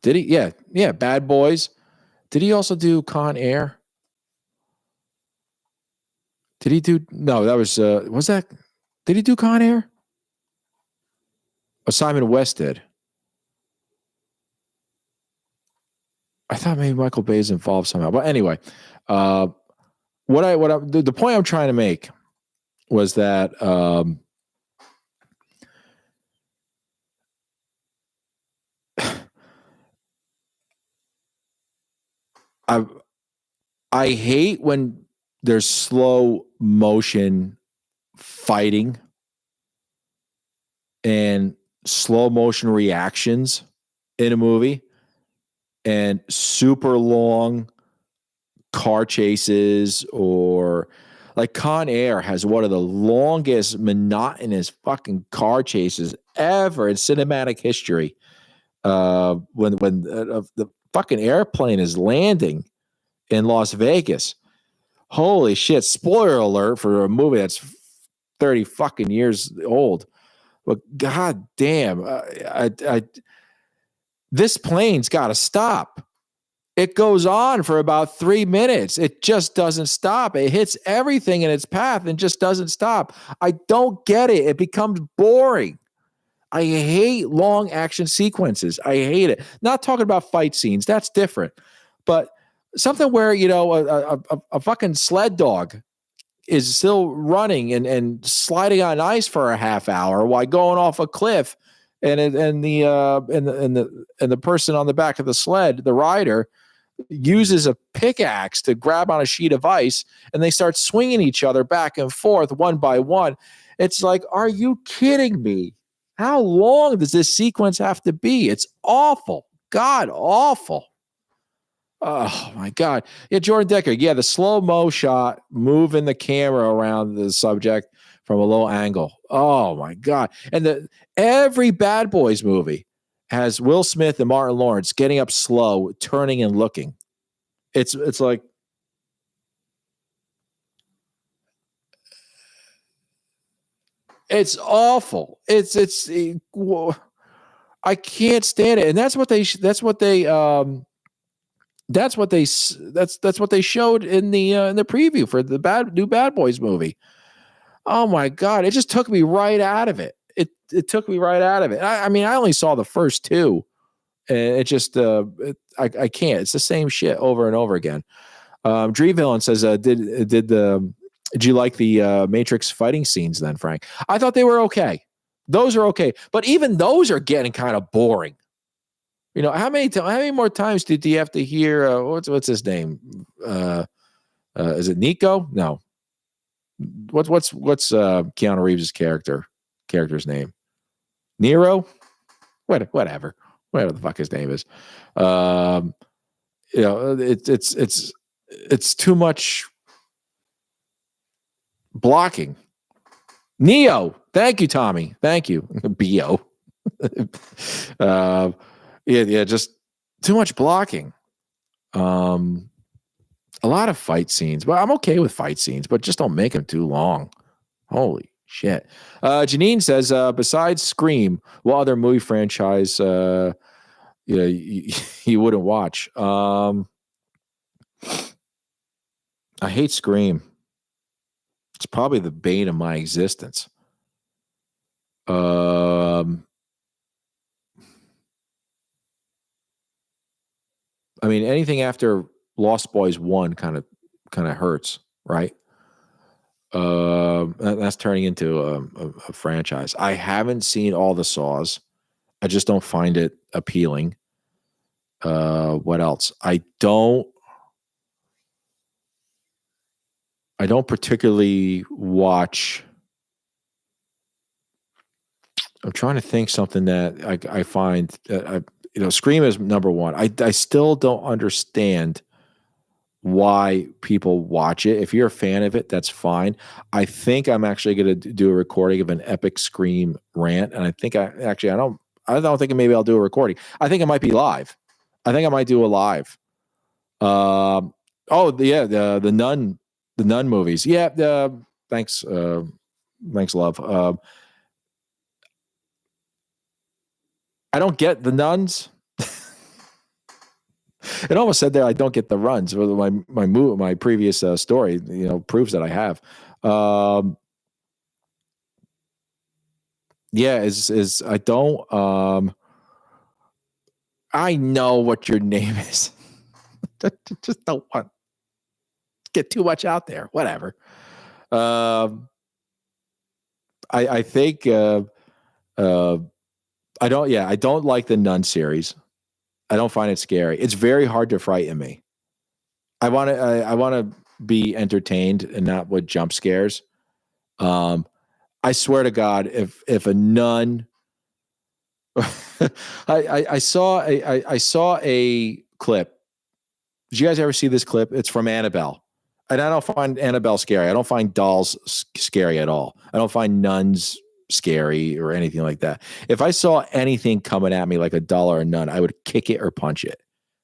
Did he? Yeah, Bad Boys. Did he also do Con Air? Did he do? No, that was that? Did he do Con Air? Oh, Simon West did. I thought maybe Michael Bay is involved somehow. But anyway, the point I'm trying to make was that I hate when there's slow motion fighting and slow motion reactions in a movie and super long car chases, or like Con Air has one of the longest monotonous fucking car chases ever in cinematic history. When the fucking airplane is landing in Las Vegas. Holy shit. Spoiler alert for a movie that's 30 fucking years old. But god damn, this plane's got to stop. It goes on for about 3 minutes. It just doesn't stop. It hits everything in its path and just doesn't stop. I don't get it. It becomes boring. I hate long action sequences. I hate it. Not talking about fight scenes. That's different. But something where, a fucking sled dog is still running and sliding on ice for a half hour while going off a cliff, and the person on the back of the sled, the rider, uses a pickaxe to grab on a sheet of ice, and they start swinging each other back and forth one by one. It's like, are you kidding me? How long does this sequence have to be? It's awful. God, awful. Oh my God. Yeah, Jordan Decker. Yeah, the slow-mo shot, moving the camera around the subject from a low angle. Oh my God. And every Bad Boys movie has Will Smith and Martin Lawrence getting up slow, turning and looking. It's like, it's awful. I can't stand it. And that's what they showed in the preview for the new Bad Boys movie. Oh my God. It just took me right out of it. It took me right out of it. I mean, I only saw the first two, and it just, I can't. It's the same shit over and over again. Dream Villain says, did you like the Matrix fighting scenes then, Frank? I thought they were okay. Those are okay. But even those are getting kind of boring. How many more times do you have to hear, what's his name? Is it Nico? No. What's Keanu Reeves' character's name? Nero? Whatever the fuck his name is. It's too much blocking. Neo. Thank you, Tommy. Thank you. B.O. Yeah, just too much blocking. A lot of fight scenes, but I'm okay with fight scenes, but just don't make them too long. Holy shit. Janine says, besides Scream, what other movie franchise you wouldn't watch? I hate Scream. It's probably the bane of my existence. I mean, anything after Lost Boys 1 kind of hurts, right? That's turning into a franchise. I haven't seen all the Saws. I just don't find it appealing. What else? I don't particularly watch. I'm trying to think something that I find Scream is number one. I still don't understand why people watch it. If you're a fan of it, that's fine. I think I'm actually going to do a recording of an epic Scream rant, and I think I don't think maybe I'll do a recording. I think it might be live. I think I might do a live. The Nun movies. Yeah. Thanks. Thanks, love. I don't get the nuns. It almost said there, I don't get the runs. My previous story, proves that I have. I don't. I know what your name is. Just don't want to get too much out there. Whatever. I think. I don't like the Nun series. I don't find it scary. It's very hard to frighten me. I want to be entertained and not with jump scares. I swear to God, if a nun, I saw a clip. Did you guys ever see this clip? It's from Annabelle. And I don't find Annabelle scary. I don't find dolls scary at all. I don't find nuns scary or anything like that. If I saw anything coming at me like a doll or a nun, I would kick it or punch it.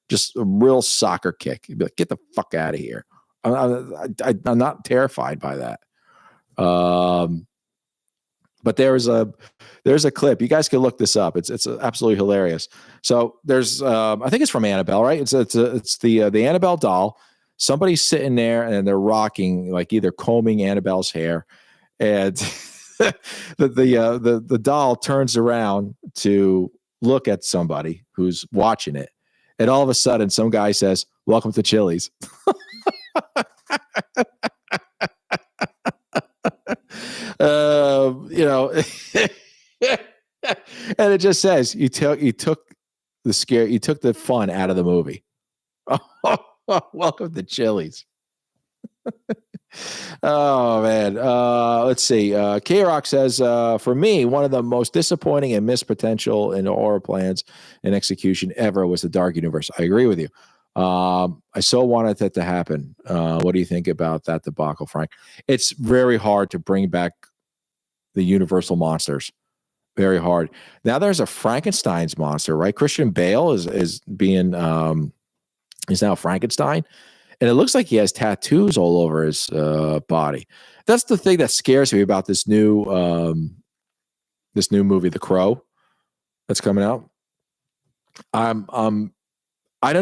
Just a real soccer kick. You'd be like, get the fuck out of here. I'm not terrified by that. But there's a clip. You guys can look this up. It's absolutely hilarious. So there's I think it's from Annabelle, right? It's the Annabelle doll. Somebody's sitting there and they're rocking, like either combing Annabelle's hair, and the doll turns around to look at somebody who's watching it, and all of a sudden some guy says, "Welcome to Chili's." And it just says you took the fun out of the movie. Welcome to Chili's. Oh man. Let's see. K-Rock says, for me, one of the most disappointing and missed potential in horror plans and execution ever was the Dark Universe. I agree with you. I so wanted that to happen. What do you think about that debacle, Frank? It's very hard to bring back the Universal monsters. Very hard. Now there's a Frankenstein's monster, right? Christian Bale is being is now Frankenstein, and it looks like he has tattoos all over his body. That's the thing that scares me about this new movie, The Crow, that's coming out. I don't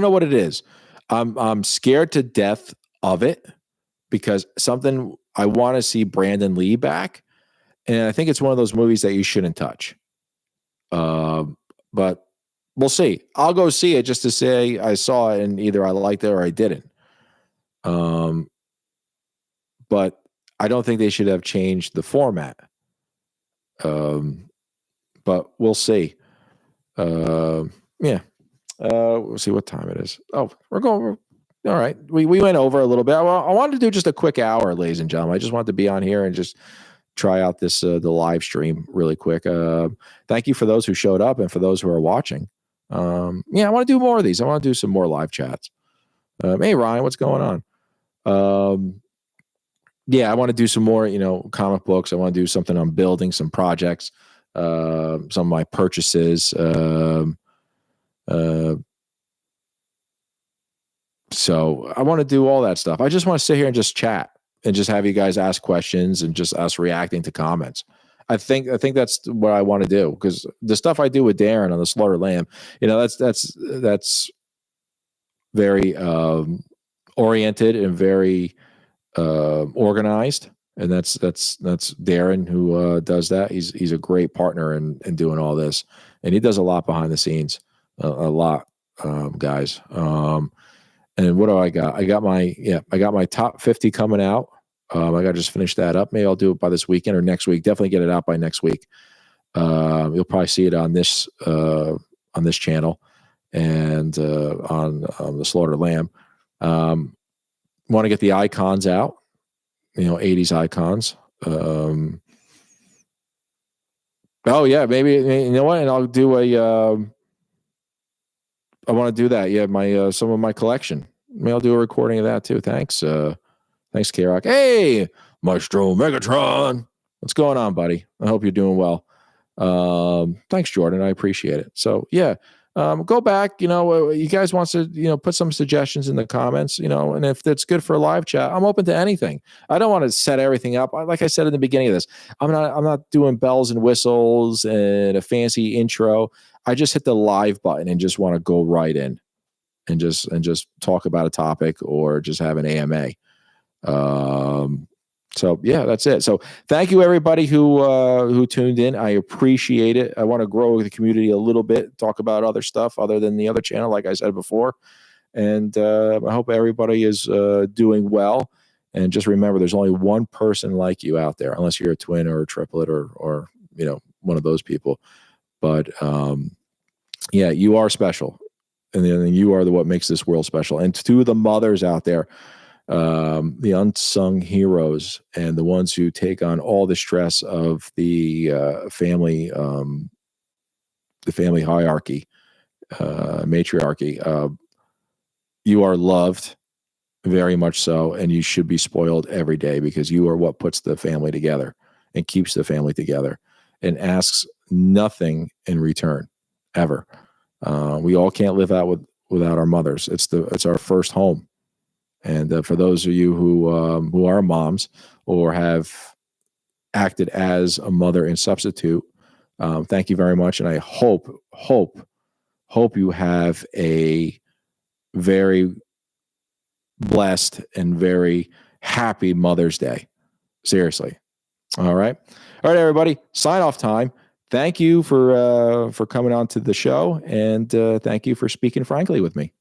know what it is. I'm scared to death of it because I want to see Brandon Lee back, and I think it's one of those movies that you shouldn't touch. But we'll see. I'll go see it just to say I saw it and either I liked it or I didn't. But I don't think they should have changed the format. But we'll see. Yeah. We'll see what time it is. Oh, we're all right. We went over a little bit. I wanted to do just a quick hour, ladies and gentlemen. I just wanted to be on here and just try out this the live stream really quick. Thank you for those who showed up and for those who are watching. I want to do more of these. I want to do some more live chats. Hey Ryan, what's going on? I want to do some more, comic books. I want to do something on building some projects, some of my purchases. So I want to do all that stuff. I just want to sit here and just chat and just have you guys ask questions and just us reacting to comments. I think that's what I want to do, because the stuff I do with Darren on the Slaughter Lamb, that's very oriented and very organized, and that's Darren who does that. He's a great partner in doing all this, and he does a lot behind the scenes, a lot, guys. And what do I got? I got my top 50 coming out. I got to just finish that up. Maybe I'll do it by this weekend or next week. Definitely get it out by next week. You'll probably see it on this channel and on the Slaughter Lamb. Want to get the icons out, 80s icons. Oh yeah, maybe, you know what? And I'll do I want to do that. Yeah, my some of my collection. Maybe I'll do a recording of that too. Thanks, K-Rock. Hey, Maestro Megatron. What's going on, buddy? I hope you're doing well. Thanks, Jordan. I appreciate it. So yeah, go back. You guys want to put some suggestions in the comments. And if that's good for a live chat, I'm open to anything. I don't want to set everything up. Like I said in the beginning of this, I'm not doing bells and whistles and a fancy intro. I just hit the live button and just want to go right in and just talk about a topic or just have an AMA. So yeah, that's it. So thank you everybody who tuned in. I appreciate it. I want to grow the community a little bit, talk about other stuff other than the other channel, like I said before. And I hope everybody is doing well. And just remember, there's only one person like you out there, unless you're a twin or a triplet or one of those people. But yeah, you are special, and then you are what makes this world special. And to the mothers out there, the unsung heroes and the ones who take on all the stress of the family hierarchy, matriarchy, you are loved very much so, and you should be spoiled every day, because you are what puts the family together and keeps the family together and asks nothing in return, ever. We all can't live out without our mothers. It's our first home. And for those of you who are moms or have acted as a mother in substitute, thank you very much. And I hope you have a very blessed and very happy Mother's Day. Seriously. All right, everybody. Sign off time. Thank you for coming on to the show, and thank you for speaking frankly with me.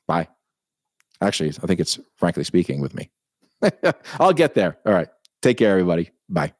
Bye. Actually, I think it's frankly speaking with me. I'll get there. All right. Take care, everybody. Bye.